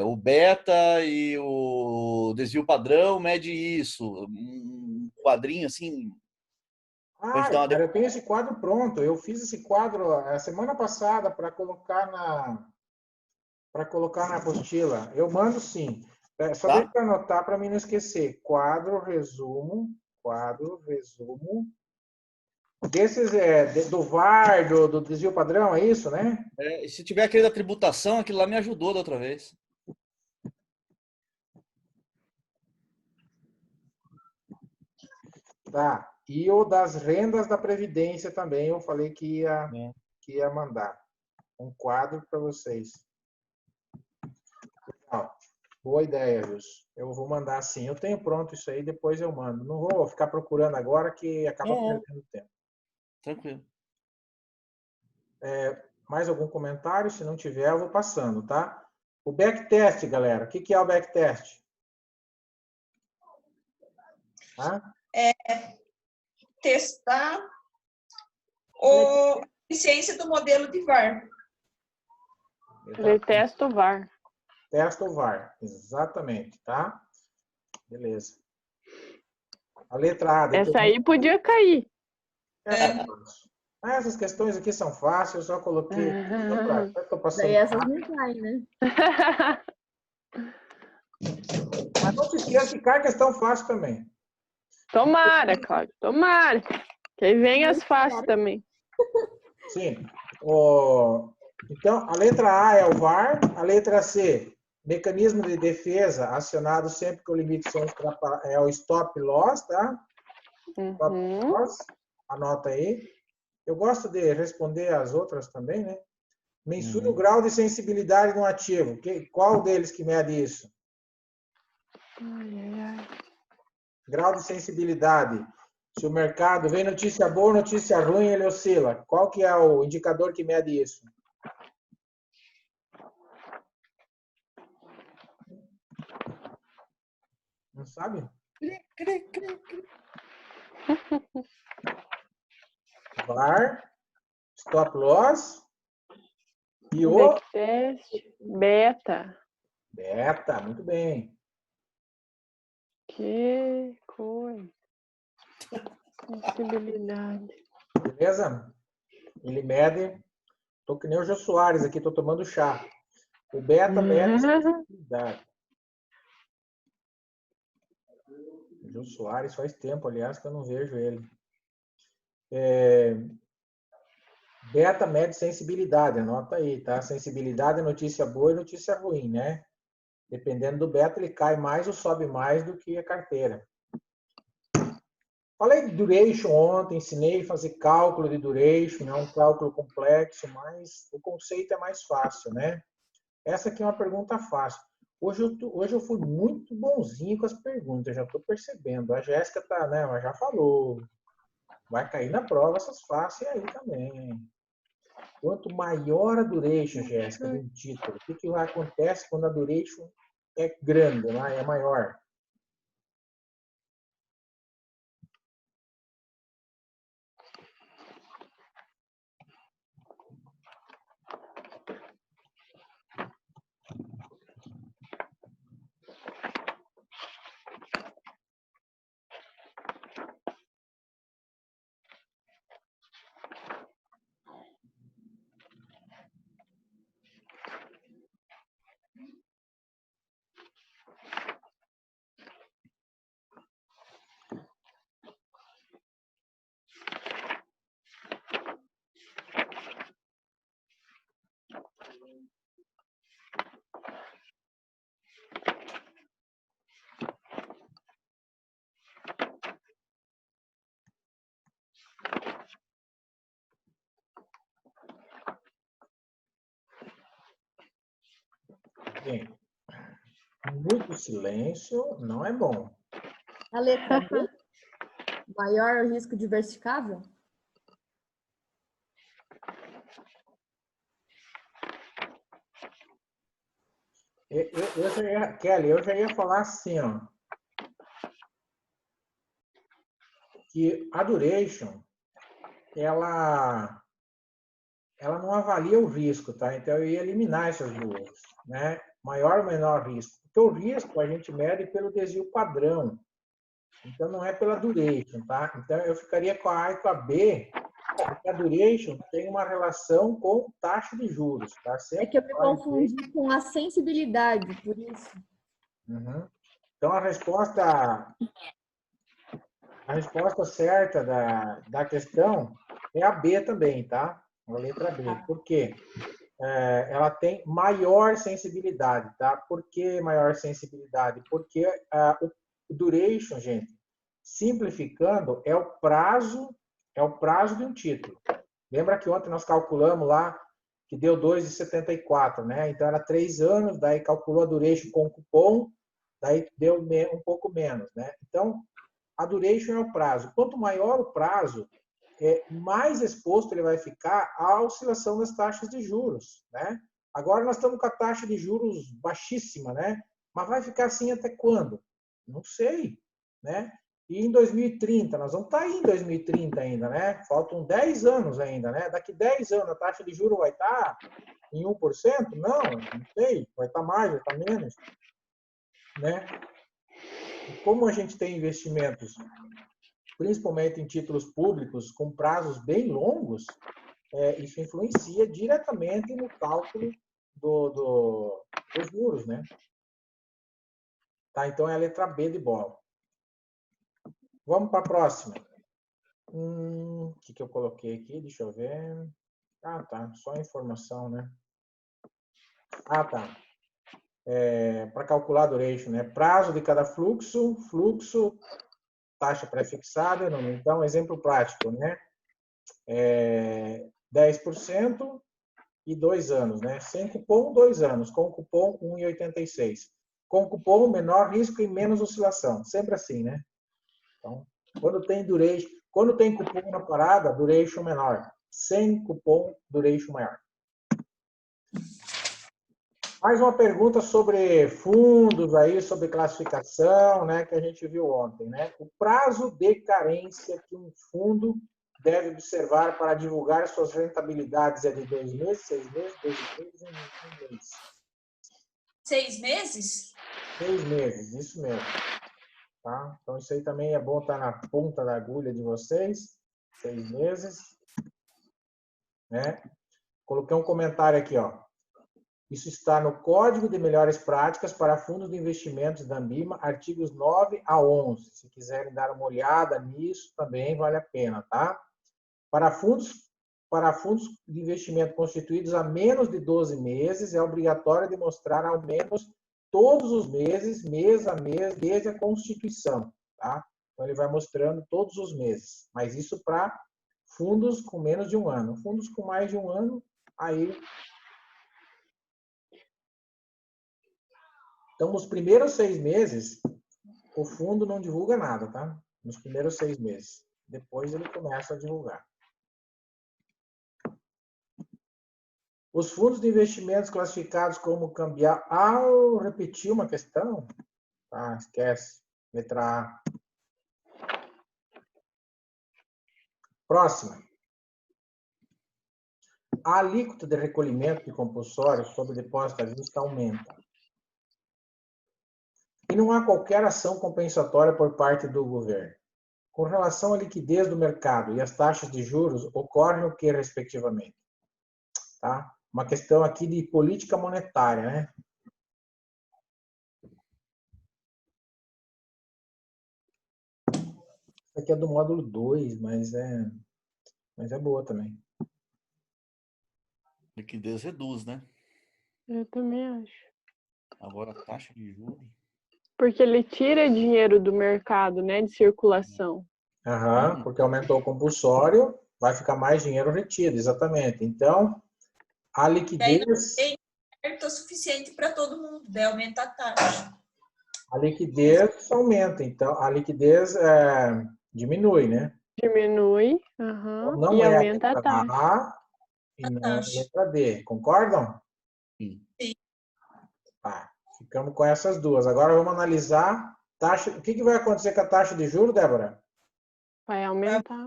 O beta e o desvio padrão mede isso, um quadrinho assim. Cara, eu tenho esse quadro pronto. Eu fiz esse quadro a semana passada para colocar na apostila. Eu mando sim. Só deixa eu anotar para mim não esquecer. Quadro resumo. Desses do VAR, do desvio padrão, é isso, né? E se tiver aquele da tributação, aquilo lá me ajudou da outra vez. Tá. E o das rendas da Previdência também, eu falei que ia mandar um quadro para vocês. Legal. Boa ideia, Wilson. Eu vou mandar sim. Eu tenho pronto isso aí, depois eu mando. Não vou ficar procurando agora que acaba perdendo tempo. Tranquilo. Mais algum comentário? Se não tiver, eu vou passando, tá? O backtest, galera. O que é o backtest? Testar a eficiência do modelo de VAR. Ele testa o VAR. Testa o VAR, exatamente, tá? Beleza. A letra A. Essa aí podia cair. Essas questões aqui são fáceis, eu só coloquei. Daí essas não caem, né? Mas não se esqueça que cai questão fácil também. Tomara, Cláudio, tomara. Que aí vem as fáceis também. Sim. Então, a letra A é o VAR, a letra C, mecanismo de defesa acionado sempre que o limite são é o stop loss, tá? Stop loss, anota aí. Eu gosto de responder as outras também, né? Mensure o grau de sensibilidade de um ativo. Qual deles que mede isso? Grau de sensibilidade. Se o mercado vem notícia boa ou notícia ruim, ele oscila. Qual que é o indicador que mede isso? Não sabe? VAR, stop loss e o backtest, beta. Beta, muito bem. Que coisa. Sensibilidade. Beleza? Ele mede. Tô que nem o Jô Soares aqui, tô tomando chá. O beta mede sensibilidade. O Jô Soares faz tempo, aliás, que eu não vejo ele. Beta mede sensibilidade, anota aí, tá? Sensibilidade é notícia boa e notícia ruim, né? Dependendo do beta, ele cai mais ou sobe mais do que a carteira. Falei de duration ontem, ensinei a fazer cálculo de duration, é um cálculo complexo, mas o conceito é mais fácil, né? Essa aqui é uma pergunta fácil. Hoje eu fui muito bonzinho com as perguntas, já estou percebendo. A Jéssica tá, né? Ela já falou. Vai cair na prova essas fáceis aí também. Quanto maior a duration, Jéssica, do título, o que acontece quando a duration é grande, né? É maior? Bem, muito silêncio não é bom. A letra B, maior risco diversificável? Kelly, eu já ia falar assim, ó, que a duration, ela não avalia o risco, tá? Então eu ia eliminar essas duas, né? Maior ou menor risco. Porque o risco a gente mede pelo desvio padrão. Então não é pela duration, tá? Então eu ficaria com a A e com a B, porque a duration tem uma relação com taxa de juros, tá? É que eu me confundi com a sensibilidade, por isso. Uhum. Então a resposta certa da questão é a B também, tá? A letra B. Por quê? Ela tem maior sensibilidade, tá? Por que maior sensibilidade? Porque o duration, gente, simplificando, é o prazo de um título. Lembra que ontem nós calculamos lá que deu 2,74, né? Então era 3 anos, daí calculou a duration com cupom, daí deu um pouco menos, né? Então, a duration é o prazo. Quanto maior o prazo, mais exposto ele vai ficar à oscilação das taxas de juros, né? Agora nós estamos com a taxa de juros baixíssima, né? Mas vai ficar assim até quando? Não sei, né? E em 2030, nós vamos estar aí em 2030 ainda, né? Faltam 10 anos ainda, né? Daqui 10 anos a taxa de juros vai estar em 1%? Não sei. Vai estar mais, vai estar menos, né? E como a gente tem investimentos principalmente em títulos públicos com prazos bem longos, isso influencia diretamente no cálculo dos juros, né? Tá, então é a letra B de bola. Vamos para a próxima. O que eu coloquei aqui? Deixa eu ver. Ah, tá. Só informação, né? Ah, tá. Para calcular a duration, né? Prazo de cada fluxo, taxa pré-fixada. Então, exemplo prático, né? 10% e 2 anos, né? Sem cupom, 2 anos. Com cupom, 1,86. Com cupom, menor risco e menos oscilação. Sempre assim, né? Então, quando tem cupom na parada, duration menor. Sem cupom, duration maior. Mais uma pergunta sobre fundos aí, sobre classificação, né? Que a gente viu ontem, né? O prazo de carência que um fundo deve observar para divulgar suas rentabilidades é de 2 meses, 6 meses, 12 meses e 1 mês. 6 meses? 6 meses, isso mesmo. Tá? Então, isso aí também é bom estar na ponta da agulha de vocês. 6 meses. Né? Coloquei um comentário aqui, ó. Isso está no Código de Melhores Práticas para Fundos de Investimentos da Ambima, artigos 9 a 11. Se quiserem dar uma olhada nisso, também vale a pena, tá? Para fundos de investimento constituídos há menos de 12 meses, é obrigatório demonstrar ao menos todos os meses, mês a mês, desde a constituição, tá? Então, ele vai mostrando todos os meses. Mas isso para fundos com menos de um ano. Fundos com mais de um ano, aí... Então, nos primeiros 6 meses, o fundo não divulga nada, tá? Nos primeiros 6 meses. Depois ele começa a divulgar. Os fundos de investimentos classificados como cambial... Ah, eu repeti uma questão? Ah, esquece. Letra A. Próxima. A alíquota de recolhimento de compulsório sobre depósito à vista aumenta. E não há qualquer ação compensatória por parte do governo. Com relação à liquidez do mercado e às taxas de juros, ocorre o que, respectivamente? Tá? Uma questão aqui de política monetária, né? Isso aqui é do módulo 2, mas é boa também. Liquidez reduz, né? Eu também acho. Agora a taxa de juros. Porque ele tira dinheiro do mercado, né, de circulação. Aham, porque aumentou o compulsório, vai ficar mais dinheiro retido, exatamente. Então, a liquidez... É o suficiente para todo mundo, daí aumenta a taxa. A liquidez aumenta, então a liquidez diminui, né? Diminui, Então, não e é aumenta a a letra taxa. A e não é a letra D. Concordam? Sim. Tá. Ficamos com essas duas. Agora vamos analisar taxa. O que vai acontecer com a taxa de juros, Débora? Vai aumentar.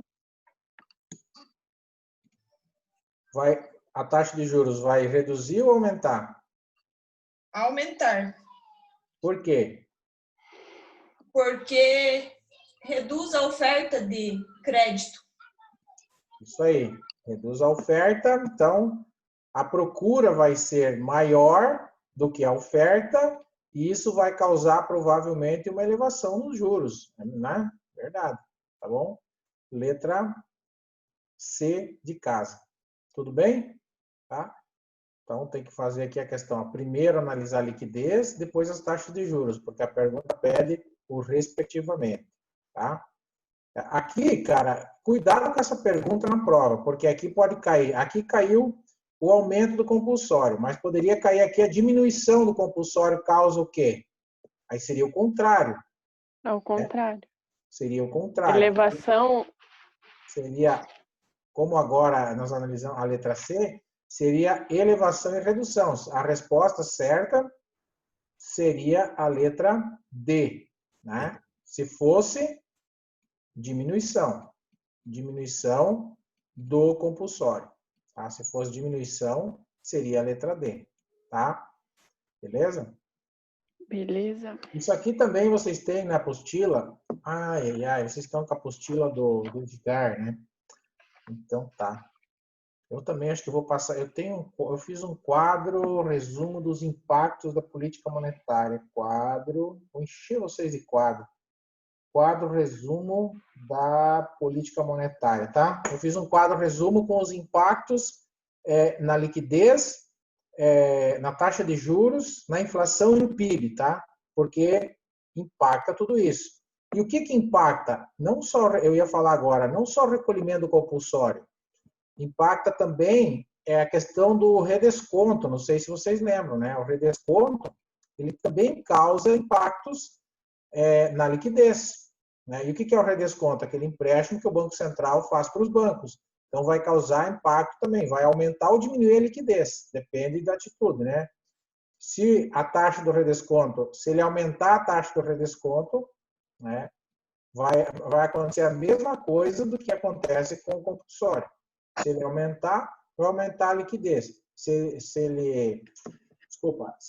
A taxa de juros vai reduzir ou aumentar? Aumentar. Por quê? Porque reduz a oferta de crédito. Isso aí. Reduz a oferta, então a procura vai ser maior do que a oferta e isso vai causar provavelmente uma elevação nos juros, né? Verdade, tá bom? Letra C de casa. Tudo bem? Tá? Então tem que fazer aqui a questão. Primeiro analisar a liquidez, depois as taxas de juros, porque a pergunta pede o respectivamente, tá? Aqui, cara, cuidado com essa pergunta na prova, porque aqui pode cair. Aqui caiu o aumento do compulsório, mas poderia cair aqui a diminuição do compulsório causa o quê? Aí seria o contrário. Ao contrário. Né? Seria o contrário. Elevação. Seria, como agora nós analisamos a letra C, seria elevação e redução. A resposta certa seria a letra D, né? Se fosse diminuição. Diminuição do compulsório. Tá? Se fosse diminuição, seria a letra D. Tá? Beleza? Beleza. Isso aqui também vocês têm na apostila. Ai, vocês estão com a apostila do Edgar, né? Então tá. Eu também acho que vou passar. Eu fiz um quadro, resumo dos impactos da política monetária. Quadro. Vou encher vocês de quadro. Quadro resumo da política monetária, tá? Eu fiz um quadro resumo com os impactos na liquidez, na taxa de juros, na inflação e no PIB, tá? Porque impacta tudo isso. E o que impacta? Não só, eu ia falar agora, não só o recolhimento compulsório, impacta também a questão do redesconto, não sei se vocês lembram, né? O redesconto, ele também causa impactos na liquidez. Né? E o que é o redesconto? Aquele empréstimo que o Banco Central faz para os bancos. Então, vai causar impacto também, vai aumentar ou diminuir a liquidez, depende da atitude, né? Se a taxa do redesconto, se ele aumentar a taxa do redesconto, né, vai acontecer a mesma coisa do que acontece com o compulsório. Se ele aumentar, vai aumentar a liquidez. Se ele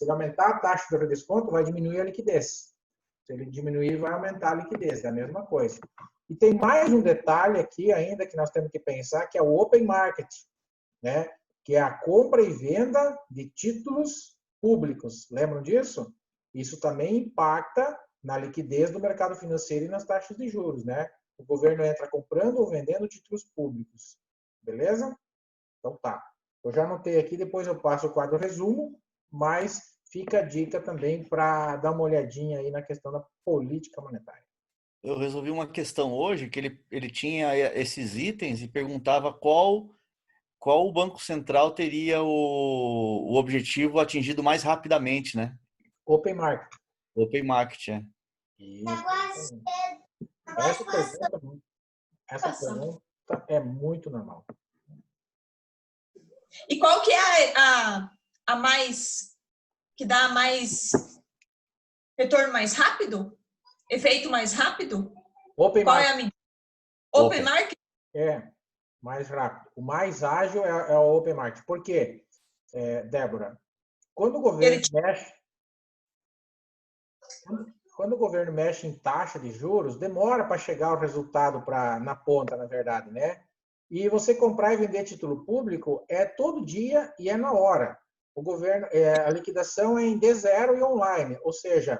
aumentar a taxa do redesconto, vai diminuir a liquidez. Se ele diminuir, vai aumentar a liquidez, é a mesma coisa. E tem mais um detalhe aqui ainda que nós temos que pensar, que é o open market, né? que é a compra e venda de títulos públicos. Lembram disso? Isso também impacta na liquidez do mercado financeiro e nas taxas de juros, né? O governo entra comprando ou vendendo títulos públicos. Beleza? Então tá. Eu já anotei aqui, depois eu passo o quadro resumo, mas fica a dica também para dar uma olhadinha aí na questão da política monetária. Eu resolvi uma questão hoje que ele tinha esses itens e perguntava qual o Banco Central teria o objetivo atingido mais rapidamente, né? Open Market. Open Market, é. Isso. Essa pergunta é muito normal. E qual que é a mais, que dá mais retorno mais rápido? Efeito mais rápido? Open Qual Market. é a medida? Open Market? É, mais rápido. O mais ágil é o Open Market. Por quê, Débora? Quando o governo mexe em taxa de juros, demora para chegar o resultado na ponta, na verdade, né? E você comprar e vender título público é todo dia e é na hora. O governo, a liquidação é em D0 e online, ou seja,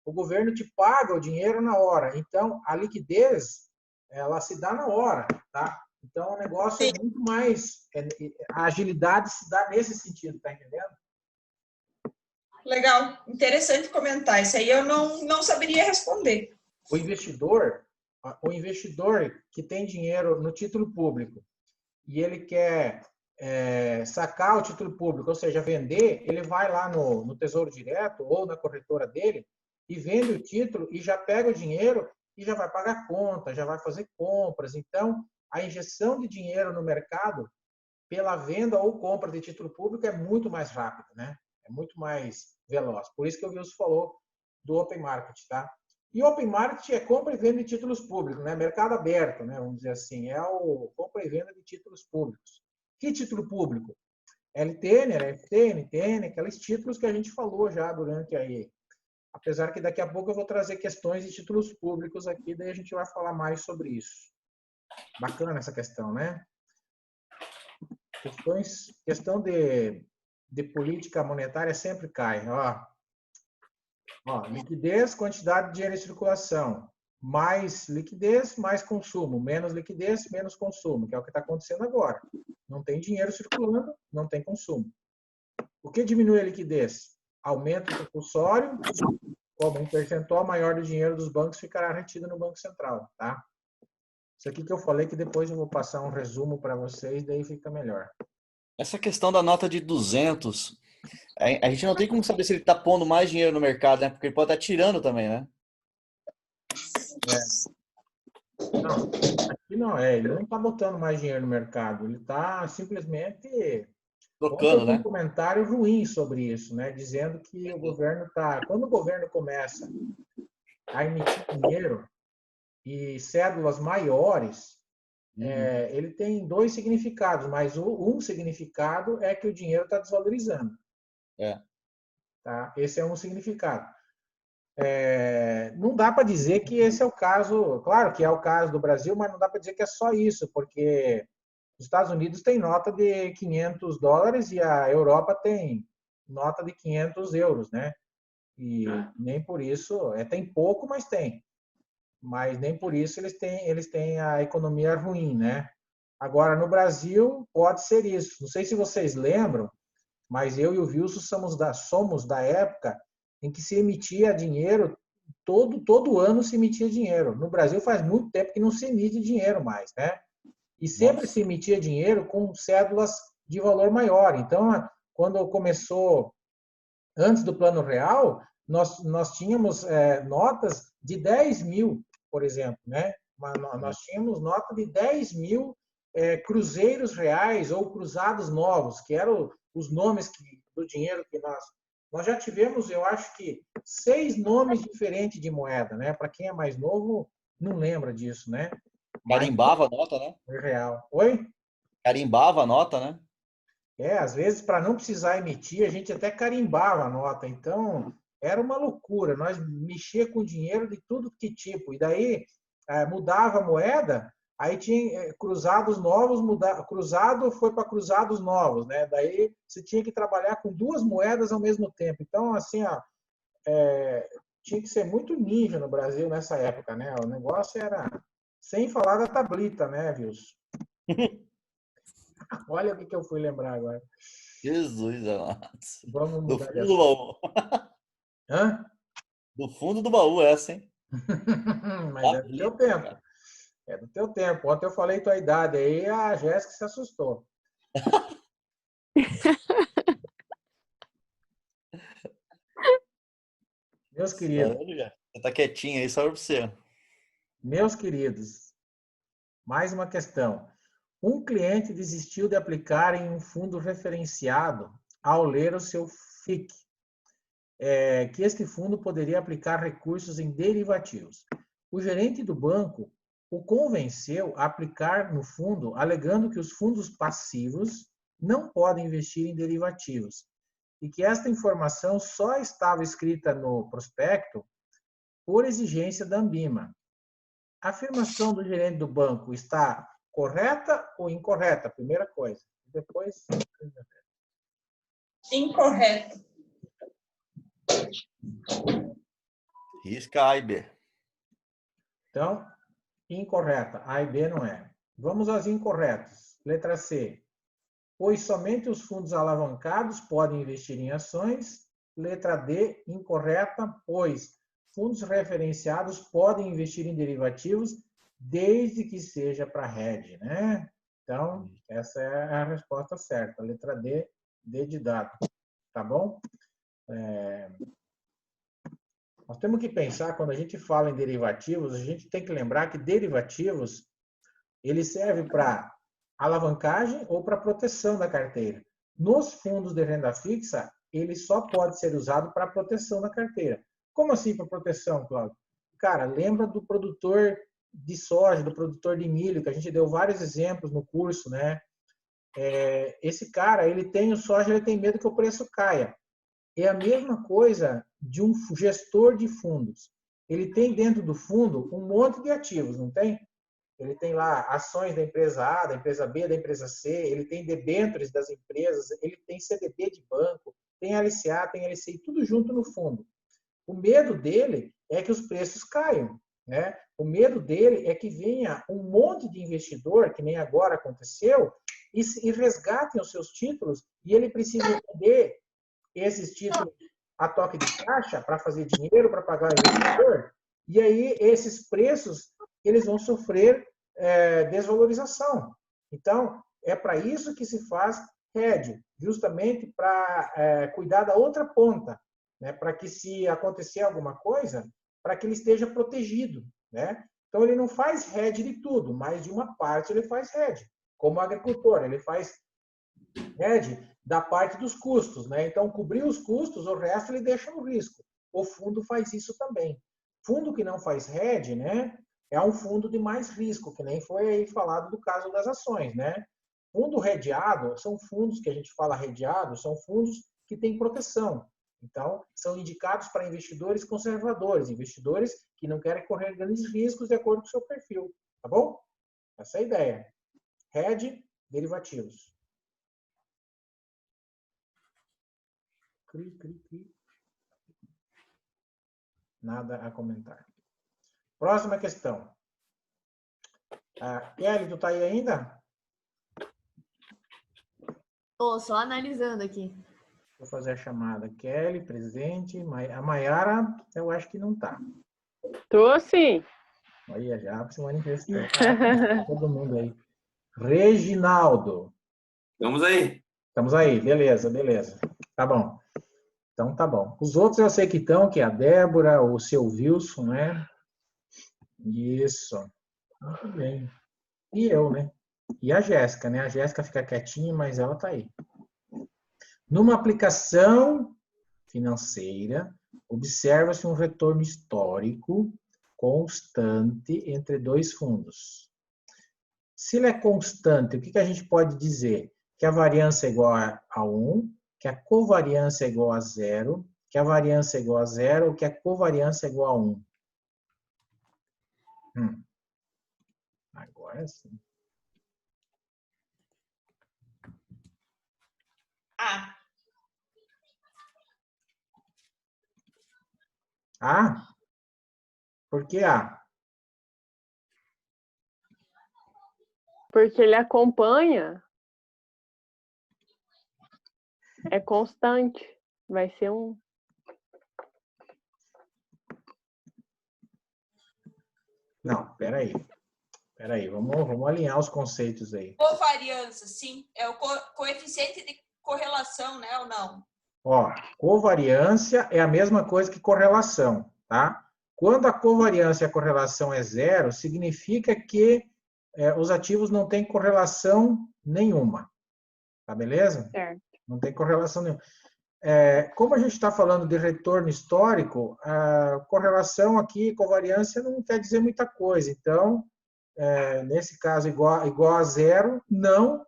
o governo te paga o dinheiro na hora. Então, a liquidez, ela se dá na hora, tá? Então, o negócio é muito mais... a agilidade se dá nesse sentido, tá entendendo? Legal, interessante comentar. Isso aí eu não saberia responder. O investidor que tem dinheiro no título público e ele quer sacar o título público, ou seja, vender, ele vai lá no Tesouro Direto ou na corretora dele e vende o título e já pega o dinheiro e já vai pagar conta, já vai fazer compras. Então, a injeção de dinheiro no mercado pela venda ou compra de título público é muito mais rápida, né? É muito mais veloz. Por isso que o Wilson falou do Open Market, tá? E Open Market é compra e venda de títulos públicos, né? Mercado aberto, né? Vamos dizer assim, é o compra e venda de títulos públicos. Que título público? LTN, LFT, NTN, aqueles títulos que a gente falou já durante aí. Apesar que daqui a pouco eu vou trazer questões de títulos públicos aqui, daí a gente vai falar mais sobre isso. Bacana essa questão, né? Questão de política monetária sempre cai. Liquidez, quantidade de dinheiro em circulação. Mais liquidez, mais consumo. Menos liquidez, menos consumo, que é o que está acontecendo agora. Não tem dinheiro circulando, não tem consumo. O que diminui a liquidez? Aumento do compulsório, como um percentual maior do dinheiro dos bancos ficará retido no Banco Central, tá? Isso aqui que eu falei que depois eu vou passar um resumo para vocês, daí fica melhor. Essa questão da nota de 200, a gente não tem como saber se ele está pondo mais dinheiro no mercado, né? Porque ele pode estar tirando também, né? Não, aqui não ele não está botando mais dinheiro no mercado, ele está simplesmente Trocando, né? um comentário ruim sobre isso, né? Dizendo que o governo quando o governo começa a emitir dinheiro e cédulas maiores, ele tem dois significados, mas um significado é que o dinheiro está desvalorizando. Tá? Esse é um significado. Não dá para dizer que esse é o caso, claro que é o caso do Brasil, mas não dá para dizer que é só isso, porque os Estados Unidos tem nota de $500 e a Europa tem nota de 500 euros, né? E nem por isso, tem pouco, mas tem. Mas nem por isso eles têm a economia ruim, né? Agora, no Brasil, pode ser isso. Não sei se vocês lembram, mas eu e o Wilson somos da época em que se emitia dinheiro, todo ano se emitia dinheiro. No Brasil faz muito tempo que não se emite dinheiro mais, né? E sempre se emitia dinheiro com cédulas de valor maior. Então, quando começou, antes do Plano Real, nós tínhamos notas de 10 mil, por exemplo, né? Nós tínhamos nota de 10 mil cruzeiros reais ou cruzados novos, que eram os nomes do dinheiro que nós já tivemos, eu acho que 6 nomes diferentes de moeda, né? Para quem é mais novo, não lembra disso, né? Carimbava a nota, né? Real. Oi? Carimbava a nota, né? Às vezes, para não precisar emitir, a gente até carimbava a nota. Então, era uma loucura. Nós mexia com dinheiro de tudo que tipo. E daí, mudava a moeda, Aí tinha cruzados novos, cruzado foi para cruzados novos, né? Daí você tinha que trabalhar com duas moedas ao mesmo tempo. Então, assim, ó, tinha que ser muito ninja no Brasil nessa época, né? O negócio era... Sem falar da tablita, né, Wilson? Olha o que eu fui lembrar agora. Jesus amado. Vamos Do mudar de fundo do assunto. baú. Hã? Do fundo do baú essa, hein? Mas é do teu tempo. É do teu tempo. Ontem eu falei tua idade aí, a Jéssica se assustou. Meus queridos, Você tá quietinho aí, só pra você. meus queridos, mais uma questão. Um cliente desistiu de aplicar em um fundo referenciado ao ler o seu FIC, que este fundo poderia aplicar recursos em derivativos. O gerente do banco o convenceu a aplicar no fundo, alegando que os fundos passivos não podem investir em derivativos e que esta informação só estava escrita no prospecto por exigência da Anbima. A afirmação do gerente do banco está correta ou incorreta? Primeira coisa. Depois. Incorreto. Risca A e B. Então, incorreta. A e B não é. Vamos às incorretas. Letra C. Pois somente os fundos alavancados podem investir em ações. Letra D, incorreta, pois fundos referenciados podem investir em derivativos desde que seja para hedge, né? Então, essa é a resposta certa. Letra D, D de dado. Tá bom? Nós temos que pensar, quando a gente fala em derivativos, a gente tem que lembrar que derivativos, ele serve para alavancagem ou para proteção da carteira. Nos fundos de renda fixa, ele só pode ser usado para proteção da carteira. Como assim para proteção, Cláudio? Cara, lembra do produtor de soja, do produtor de milho, que a gente deu vários exemplos no curso, né? Esse cara, ele tem o soja, ele tem medo que o preço caia. É a mesma coisa de um gestor de fundos. Ele tem dentro do fundo um monte de ativos, não tem? Ele tem lá ações da empresa A, da empresa B, da empresa C, ele tem debêntures das empresas, ele tem CDB de banco, tem LCA, tem LCI, tudo junto no fundo. O medo dele é que os preços caiam, né? O medo dele é que venha um monte de investidor, que nem agora aconteceu, e resgatem os seus títulos, e ele precisa vender esses títulos a toque de caixa para fazer dinheiro, para pagar o investidor, e aí esses preços eles vão sofrer desvalorização. Então, é para isso que se faz hedge, justamente para cuidar da outra ponta, né? Para que, se acontecer alguma coisa, para que ele esteja protegido, né? Então, ele não faz hedge de tudo, mas de uma parte ele faz hedge. Como agricultor, ele faz hedge da parte dos custos, né? Então, cobrir os custos, o resto ele deixa no risco. O fundo faz isso também. Fundo que não faz hedge, né? É um fundo de mais risco, que nem foi aí falado do caso das ações, né? Fundo hedgeado, são fundos que a gente fala hedgeado, são fundos que têm proteção. Então, são indicados para investidores conservadores, investidores que não querem correr grandes riscos de acordo com o seu perfil, tá bom? Essa é a ideia. Hedge, derivativos. Nada a comentar. Próxima questão. Kelly, tu tá aí ainda? Tô só analisando aqui. Vou fazer a chamada. Kelly, presente. A Maiara, eu acho que não tá. Tô sim. Aí, já se manifestou. Todo mundo aí. Reginaldo. Estamos aí. Estamos aí. Beleza, beleza. Tá bom. Então, tá bom. Os outros eu sei que estão, que é a Débora, o seu Wilson, né? Isso. Muito bem. E eu, né? E a Jéssica, né? A Jéssica fica quietinha, mas ela tá aí. Numa aplicação financeira, observa-se um retorno histórico constante entre dois fundos. Se ele é constante, o que a gente pode dizer? Que a variância é igual a 1, que a covariância é igual a 0, que a variância é igual a 0 ou que a covariância é igual a 1. Agora Agora é assim. A. A? Por que A? Porque ele acompanha. É constante. Vai ser um. Não, peraí. Peraí, vamos alinhar os conceitos aí. Covariância, sim. É o coeficiente de correlação, né, ou não? Ó, covariância é a mesma coisa que correlação, tá? Quando a covariância e a correlação é zero, significa que os ativos não têm correlação nenhuma. Tá beleza? Certo. Não tem correlação nenhuma. Como a gente está falando de retorno histórico, a correlação aqui, covariância, não quer dizer muita coisa. Então, nesse caso, igual a zero, não,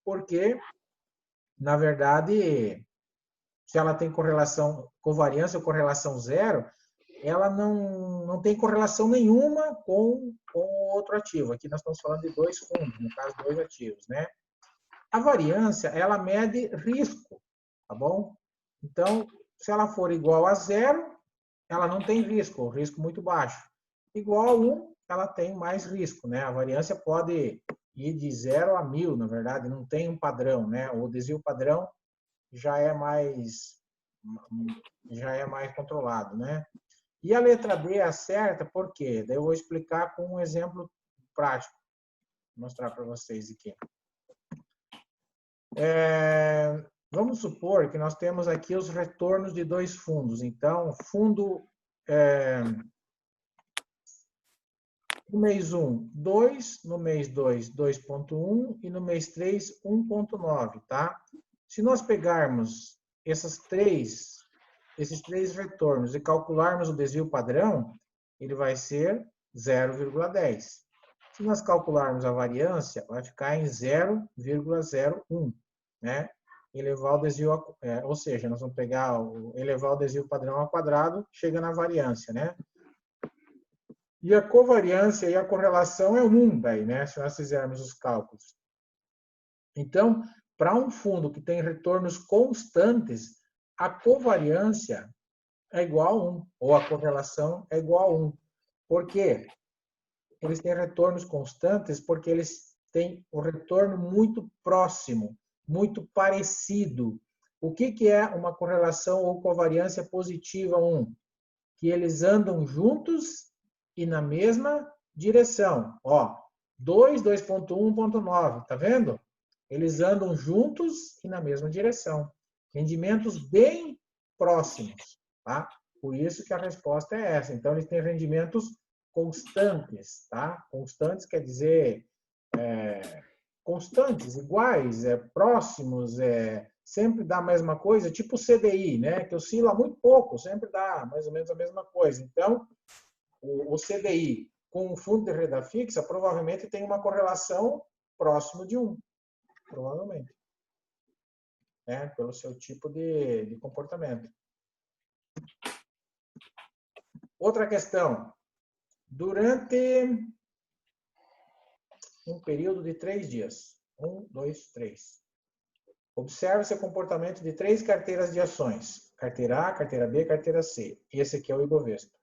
porque, na verdade, se ela tem correlação, covariância ou correlação zero, ela não tem correlação nenhuma com o outro ativo. Aqui nós estamos falando de dois fundos, no caso, dois ativos, né? A variância, ela mede risco, tá bom? Então, se ela for igual a zero, ela não tem risco, risco muito baixo. Igual a 1, ela tem mais risco, né? A variância pode ir de 0 a 1000, na verdade, não tem um padrão, né? O desvio padrão já é mais controlado, né? E a letra D é a certa, por quê? Daí eu vou explicar com um exemplo prático. Vou mostrar para vocês aqui. Vamos supor que nós temos aqui os retornos de dois fundos. Então, fundo no mês 1, 2, no mês 2, 2,1 e no mês 3, 1,9, tá? Se nós pegarmos esses três retornos e calcularmos o desvio padrão, ele vai ser 0,10. Se nós calcularmos a variância, vai ficar em 0,01, né? Elevar o desvio, ou seja, nós vamos pegar, elevar o desvio padrão ao quadrado, chega na variância, né? E a covariância e a correlação é 1 daí, né? Se nós fizermos os cálculos. Então, para um fundo que tem retornos constantes, a covariância é igual a 1, ou a correlação é igual a 1. Por quê? Eles têm retornos constantes porque eles têm um retorno muito próximo, muito parecido. O que é uma correlação ou covariância positiva 1? Que eles andam juntos e na mesma direção. Ó, 2, 2,1, 1,9, tá vendo? Eles andam juntos e na mesma direção. Rendimentos bem próximos, tá? Por isso que a resposta é essa. Então, eles têm rendimentos constantes, tá? Constantes quer dizer constantes, iguais, próximos, sempre dá a mesma coisa, tipo o CDI, né? Que oscila muito pouco, sempre dá mais ou menos a mesma coisa. Então, o CDI com o fundo de renda fixa provavelmente tem uma correlação próximo de 1, provavelmente, né? Pelo seu tipo de comportamento. Outra questão. Durante um período de 3 dias. 1, 2, 3. Observe-se o comportamento de 3 carteiras de ações. Carteira A, carteira B, carteira C. Esse aqui é o Ibovespa.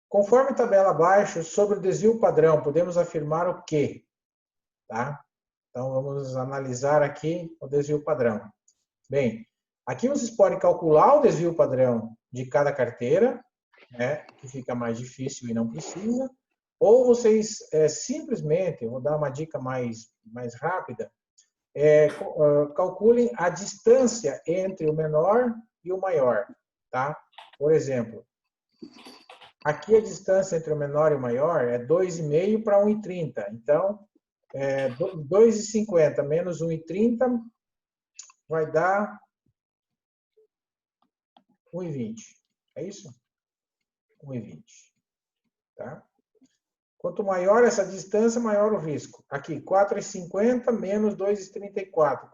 Conforme tabela abaixo, sobre o desvio padrão, podemos afirmar o quê? Tá? Então, vamos analisar aqui o desvio padrão. Bem, aqui vocês podem calcular o desvio padrão de cada carteira, né, que fica mais difícil e não precisa. Ou vocês simplesmente, eu vou dar uma dica mais rápida, calculem a distância entre o menor e o maior. Tá? Por exemplo, aqui a distância entre o menor e o maior é 2,5 para 1,30. Então, 2,50 menos 1,30 vai dar 1,20. É isso? 1,20. Tá? Quanto maior essa distância, maior o risco. Aqui, 4,50 menos 2,34.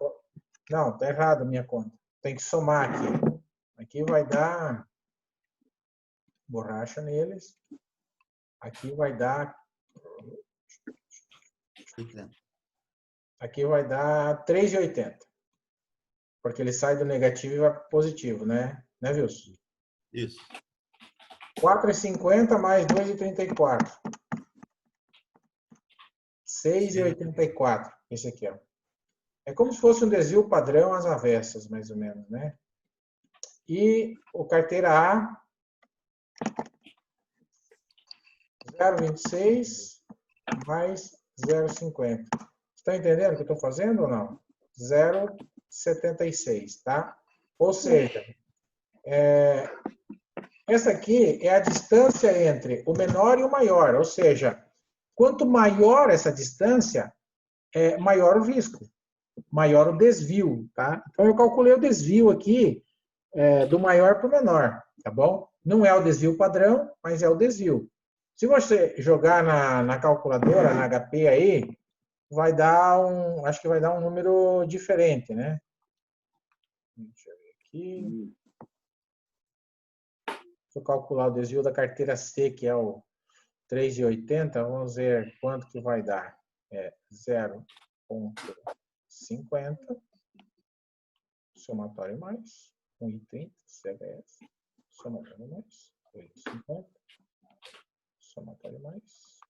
Não, tá errado a minha conta. Tem que somar aqui. Aqui vai dar borracha neles. Aqui vai dar Aqui vai dar 3,80. Porque ele sai do negativo e vai para o positivo, né? Né, Wilson? Isso. 4,50 mais 2,34. 6,84. Esse aqui, ó. É como se fosse um desvio padrão às avessas, mais ou menos, né? E o carteira A, 0,26 mais 0,50. Está entendendo o que eu estou fazendo ou não? 0,76, tá? Ou seja, essa aqui é a distância entre o menor e o maior. Ou seja, quanto maior essa distância, maior o risco, maior o desvio, tá? Então, eu calculei o desvio aqui do maior para o menor, tá bom? Não é o desvio padrão, mas é o desvio. Se você jogar na calculadora, na HP aí, vai dar acho que vai dar um número diferente, né? Deixa eu ver aqui. Se eu calcular o desvio da carteira C, que é o 3,80, vamos ver quanto que vai dar. 0,50, somatório mais, 1,30, CBS, somatório mais, 8,50, somatório mais.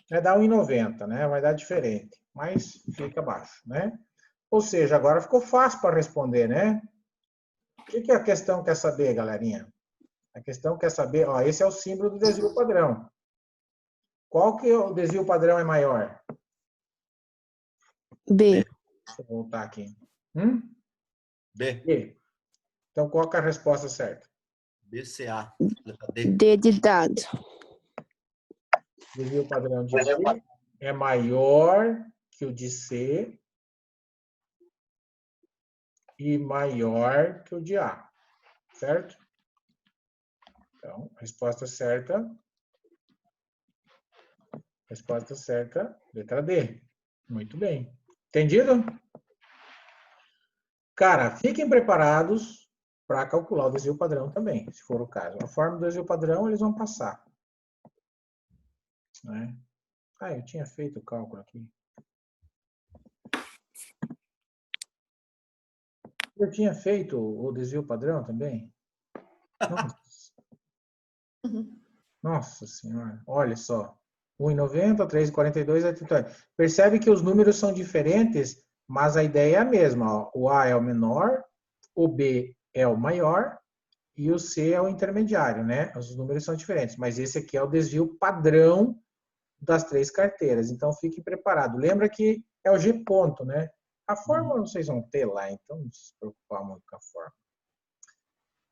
Vai dar 1,90, né? Vai dar diferente, mas fica abaixo, né? Ou seja, agora ficou fácil para responder, né? O que a questão quer saber, galerinha? A questão quer saber, ó, esse é o símbolo do desvio padrão. Qual que o desvio padrão é maior? B. Deixa eu voltar aqui. B. B. Então, qual que é a resposta certa? BCA. D de dado. Desvio padrão de B é maior que o de C e maior que o de A. Certo? Então, resposta certa, letra D. Muito bem. Entendido? Cara, fiquem preparados para calcular o desvio padrão também, se for o caso. A forma do desvio padrão, eles vão passar. Né? Eu tinha feito o cálculo aqui. Eu tinha feito o desvio padrão também? Nossa. Nossa Senhora, olha só. 1,90, 3,42, 8,80. Percebe que os números são diferentes, mas a ideia é a mesma. Ó. O A é o menor, o B é o maior e o C é o intermediário, né? Os números são diferentes, mas esse aqui é o desvio padrão das três carteiras. Então, fique preparado. Lembra que é o G ponto, né? A forma vocês vão ter lá, então não se preocupar muito com a forma.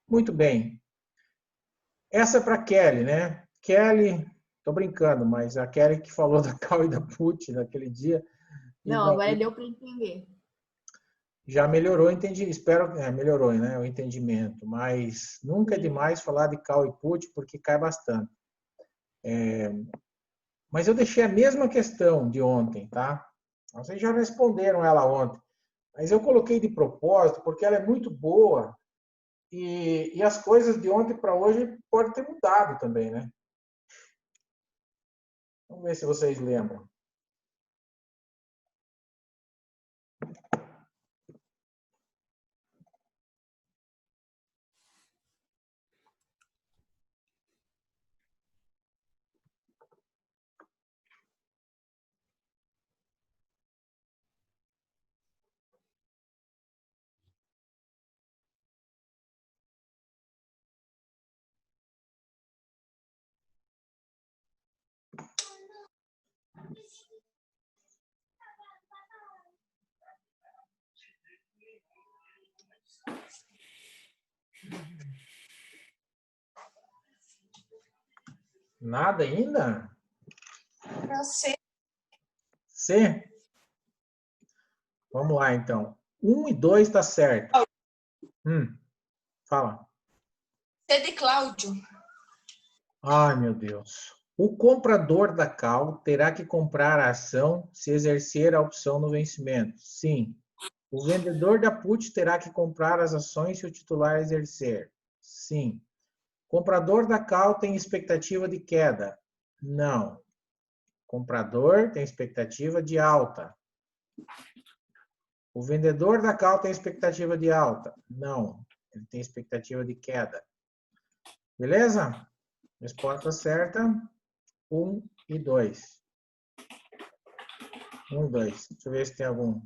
Muito bem. Essa é para Kelly, né? Kelly, tô brincando, mas a Kelly que falou da Cal e da Put naquele dia. Não, agora deu para entender. Já melhorou, entendi. Espero que melhorou, né? O entendimento. Mas nunca é demais falar de Cal e Put, porque cai bastante. Mas eu deixei a mesma questão de ontem, tá? Vocês já responderam ela ontem. Mas eu coloquei de propósito, porque ela é muito boa. E as coisas de ontem para hoje podem ter mudado também, né? Vamos ver se vocês lembram. Nada ainda? Eu sei. C? Vamos lá, então. 1 e 2 está certo. Fala. C de Cláudio. Ai, meu Deus. O comprador da Cal terá que comprar a ação se exercer a opção no vencimento. Sim. O vendedor da Put terá que comprar as ações se o titular exercer. Sim. O comprador da Cal tem expectativa de queda. Não. O comprador tem expectativa de alta. O vendedor da call tem expectativa de alta? Não, ele tem expectativa de queda. Beleza? Resposta certa, 1 e 2. 1 e 2. Deixa eu ver se tem algum.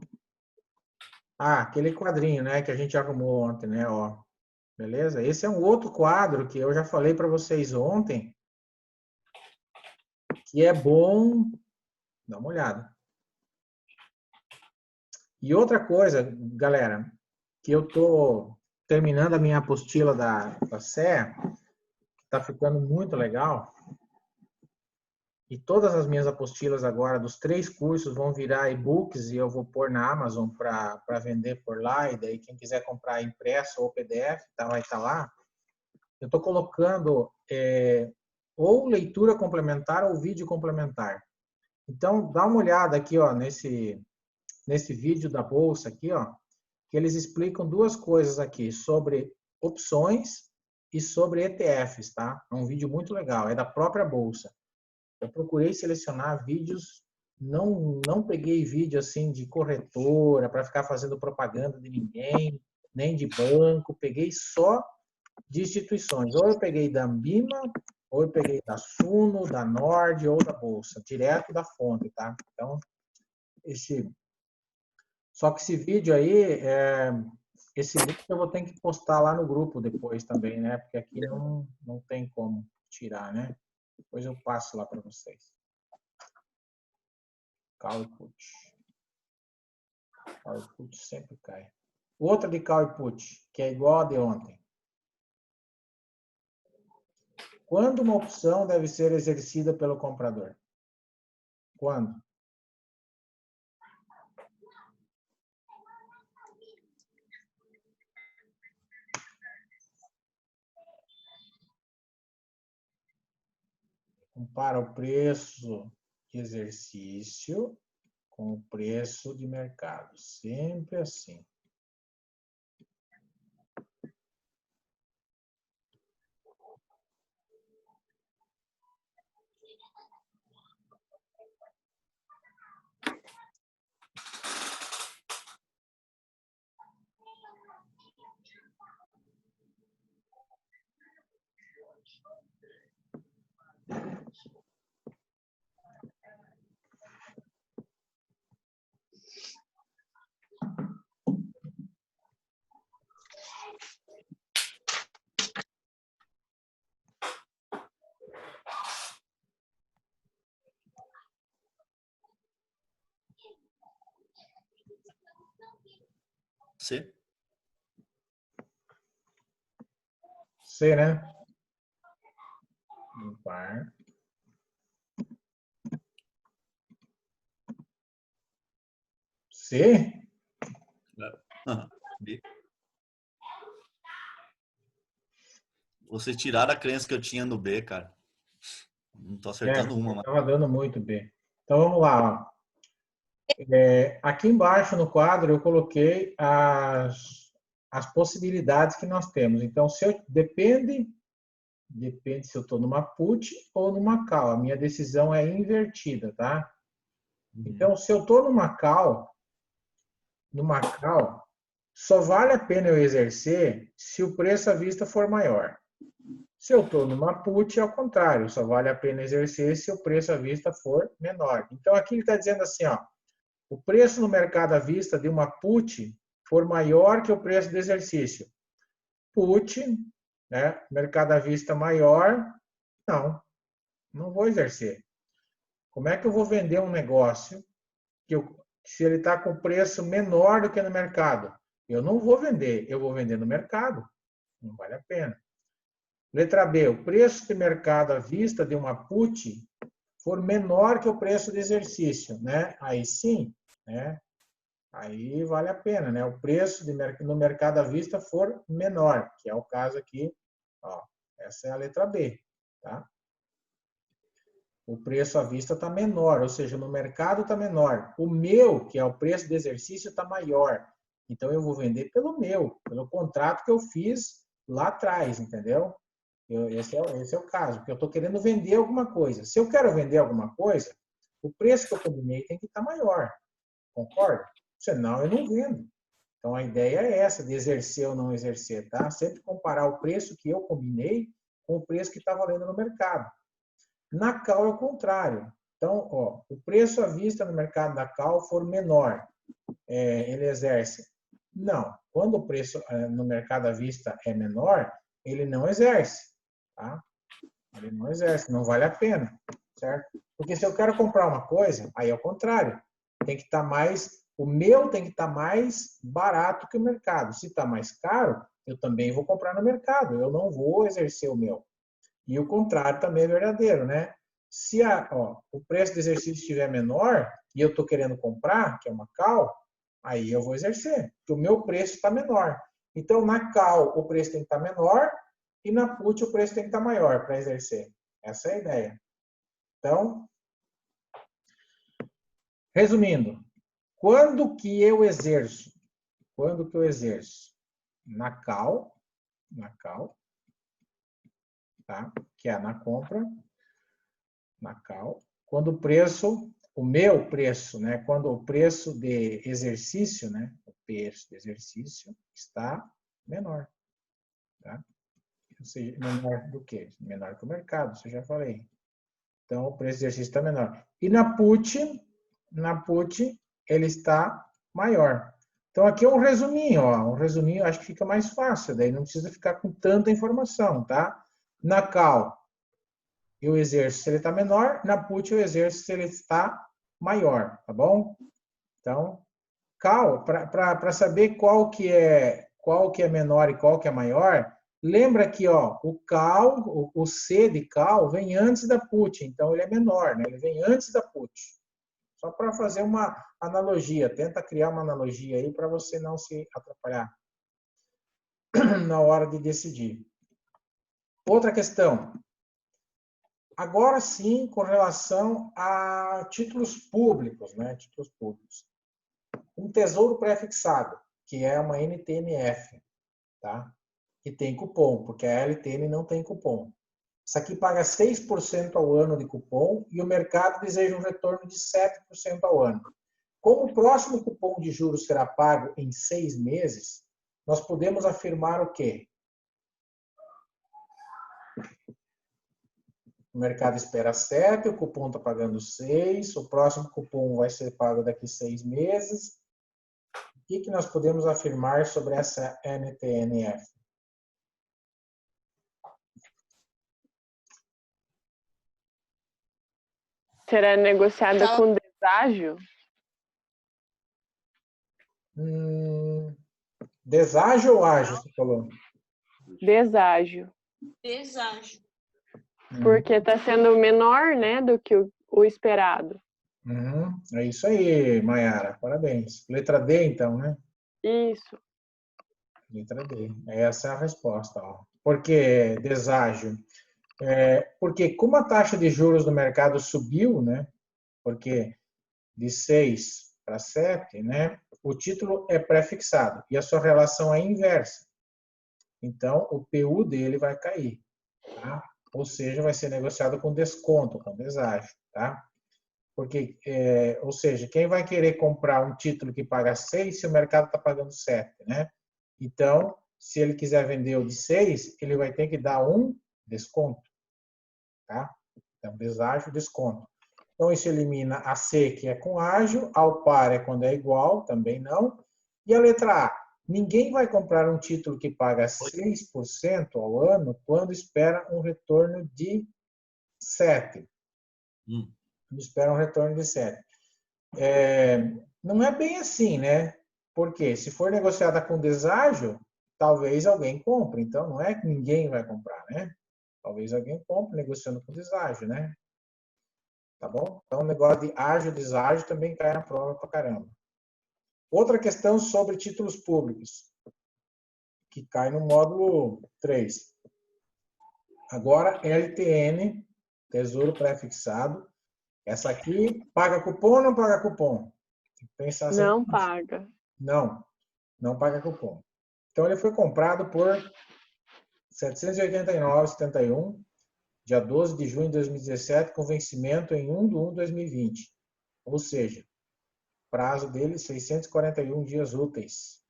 Ah, aquele quadrinho, né, que a gente arrumou ontem, né, ó. Beleza? Esse é um outro quadro que eu já falei para vocês ontem, que é bom, dá uma olhada. E outra coisa, galera, que eu tô terminando a minha apostila da CE, que tá ficando muito legal. E todas as minhas apostilas agora, dos 3 cursos, vão virar e-books e eu vou pôr na Amazon para vender por lá. E daí, quem quiser comprar impresso ou PDF, tá, vai estar lá. Eu estou colocando ou leitura complementar ou vídeo complementar. Então, dá uma olhada aqui, ó, nesse vídeo da Bolsa aqui, ó, que eles explicam 2 coisas aqui, sobre opções e sobre ETFs, tá? É um vídeo muito legal, é da própria Bolsa. Eu procurei selecionar vídeos, não peguei vídeo assim de corretora para ficar fazendo propaganda de ninguém, nem de banco, peguei só de instituições. Ou eu peguei da Ambima, ou eu peguei da Suno, da Nord ou da Bolsa, direto da fonte, tá? Então, só que esse vídeo aí, esse link eu vou ter que postar lá no grupo depois também, né? Porque aqui não tem como tirar, né? Depois eu passo lá para vocês. Call e put. Call e put sempre cai. Outra de call e put, que é igual a de ontem. Quando uma opção deve ser exercida pelo comprador? Quando? Compara o preço de exercício com o preço de mercado. Sempre assim. C. C, né? Par. C? B. Você tirar a crença que eu tinha no B, cara. Não tô acertando uma, mas... Estava dando muito B. Então, vamos lá. Ó. Aqui embaixo no quadro eu coloquei as possibilidades que nós temos. Então, depende se eu estou numa put ou numa call. A minha decisão é invertida, tá? Então, se eu estou numa call, só vale a pena eu exercer se o preço à vista for maior. Se eu estou numa put, é ao contrário, só vale a pena exercer se o preço à vista for menor. Então, aqui ele está dizendo assim, ó, o preço no mercado à vista de uma put for maior que o preço do exercício. Put, né, mercado à vista maior, não vou exercer. Como é que eu vou vender um negócio se ele está com preço menor do que no mercado? Eu não vou vender, eu vou vender no mercado. Não vale a pena. Letra B, o preço de mercado à vista de uma put for menor que o preço de exercício, né? Aí sim, né? Aí vale a pena, né? O preço no mercado à vista for menor, que é o caso aqui, ó. Essa é a letra B, tá? O preço à vista está menor, ou seja, no mercado está menor. O meu, que é o preço de exercício, está maior. Então eu vou vender pelo contrato que eu fiz lá atrás, entendeu? Esse é o caso, porque eu estou querendo vender alguma coisa. Se eu quero vender alguma coisa, o preço que eu combinei tem que estar maior. Concorda? Senão eu não vendo. Então a ideia é essa, de exercer ou não exercer, tá? Sempre comparar o preço que eu combinei com o preço que está valendo no mercado. Na CAL é o contrário. Então, ó, o preço à vista no mercado da CAL for menor, ele exerce. Não. Quando o preço no mercado à vista é menor, ele não exerce. Tá? Ele não exerce, não vale a pena. Certo? Porque se eu quero comprar uma coisa, aí é o contrário. Tem que estar mais, o meu tem que estar mais barato que o mercado. Se está mais caro, eu também vou comprar no mercado. Eu não vou exercer o meu. E o contrário também é verdadeiro, né? Se o preço do exercício estiver menor e eu estou querendo comprar, que é uma CAL, aí eu vou exercer, porque o meu preço está menor. Então, na CAL, o preço tem que estar menor e na PUT o preço tem que estar maior para exercer. Essa é a ideia. Então, resumindo, quando que eu exerço? Quando que eu exerço? Na CAL, tá? Que é na compra, na CAL. Quando o preço, o meu preço, né? Quando o preço de exercício, né? O preço de exercício está menor, tá? Ou seja, menor do que? Menor que o mercado, isso eu já falei. Então, o preço de exercício está menor. E na PUT, ele está maior. Então, aqui é um resuminho, ó. Um resuminho, acho que fica mais fácil, daí não precisa ficar com tanta informação, tá? Na CAL, eu exerço se ele está menor, na PUT eu exerço se ele está maior, tá bom? Então, CAL, para saber qual que é menor e qual que é maior, lembra que ó, o CAL, o C de CAL vem antes da PUT, então ele é menor, né? Ele vem antes da PUT. Só para fazer uma analogia, tenta criar uma analogia aí para você não se atrapalhar na hora de decidir. Outra questão. Agora sim, com relação a títulos públicos, né? Títulos públicos. Um tesouro pré-fixado, que é uma NTNF, tá? Que tem cupom, porque a LTN não tem cupom. Isso aqui paga 6% ao ano de cupom e o mercado deseja um retorno de 7% ao ano. Como o próximo cupom de juros será pago em 6 meses, nós podemos afirmar o quê? O mercado espera 7, o cupom está pagando 6, o próximo cupom vai ser pago daqui 6 meses. O que nós podemos afirmar sobre essa NTNF? Será negociada com deságio? Deságio ou ágio, você falou? Deságio. Deságio. Porque está sendo menor, né, do que o esperado. É isso aí, Mayara. Parabéns. Letra D, então, né? Isso. Letra D. Essa é a resposta. Ó. Por que deságio? Porque como a taxa de juros do mercado subiu, né? Porque de 6 para 7, né? O título é pré-fixado e a sua relação é inversa. Então, o PU dele vai cair, tá? Ou seja, vai ser negociado com desconto, com deságio, tá? Porque, ou seja, quem vai querer comprar um título que paga 6 se o mercado está pagando 7, né? Então, se ele quiser vender o de 6, ele vai ter que dar um desconto, tá? Então, deságio, desconto. Então, isso elimina a C, que é com ágio, ao par é quando é igual, também não. E a letra A, ninguém vai comprar um título que paga 6% ao ano quando espera um retorno de 7%. Espera um retorno de 7%. Não é bem assim, né? Porque se for negociada com deságio, talvez alguém compre. Então, não é que ninguém vai comprar, né? Talvez alguém compre negociando com deságio, né? Tá bom? Então, o negócio de ágio e deságio também cai na prova pra caramba. Outra questão sobre títulos públicos, que cai no módulo 3. Agora, LTN, Tesouro Pré-Fixado. Essa aqui, paga cupom ou não paga cupom? Tem que pensar assim. Não paga. Não paga cupom. Então, ele foi comprado por R$ 789,71 dia 12 de junho de 2017, com vencimento em 1/1/2020. Ou seja, prazo dele 641 dias úteis,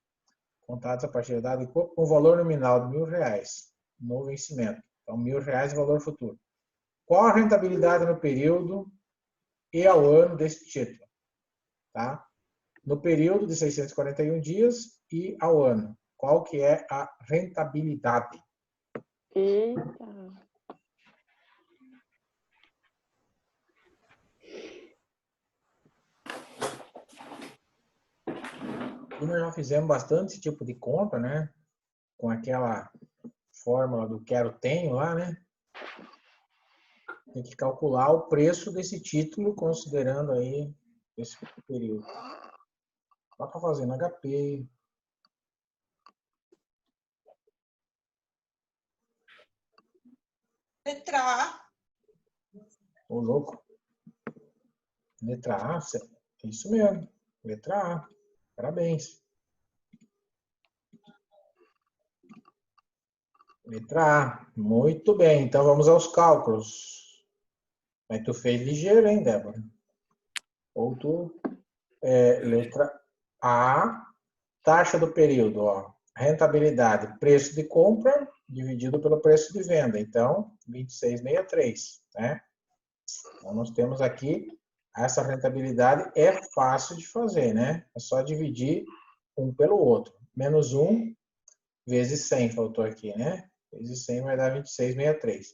contados a partir da data com valor nominal de R$1.000 no vencimento. Então, R$1.000 valor futuro. Qual a rentabilidade no período e ao ano desse título? Tá? No período de 641 dias e ao ano. Qual que é a rentabilidade? Eita. E nós já fizemos bastante esse tipo de conta, né? Com aquela fórmula do quero-tenho lá, né? Tem que calcular o preço desse título, considerando aí esse período. Dá para fazer no HP. Letra A. Ô, louco. Letra A, é isso mesmo. Letra A. Parabéns. Letra A. Muito bem. Então vamos aos cálculos. Mas tu fez ligeiro, hein, Débora? Ou tu... letra A. Taxa do período, ó. Rentabilidade. Preço de compra dividido pelo preço de venda. Então, 26,63, né? Então, nós temos aqui essa rentabilidade. É fácil de fazer, né? É só dividir um pelo outro. Menos 1 vezes 100, faltou aqui, né? Vezes 100 vai dar 26,63.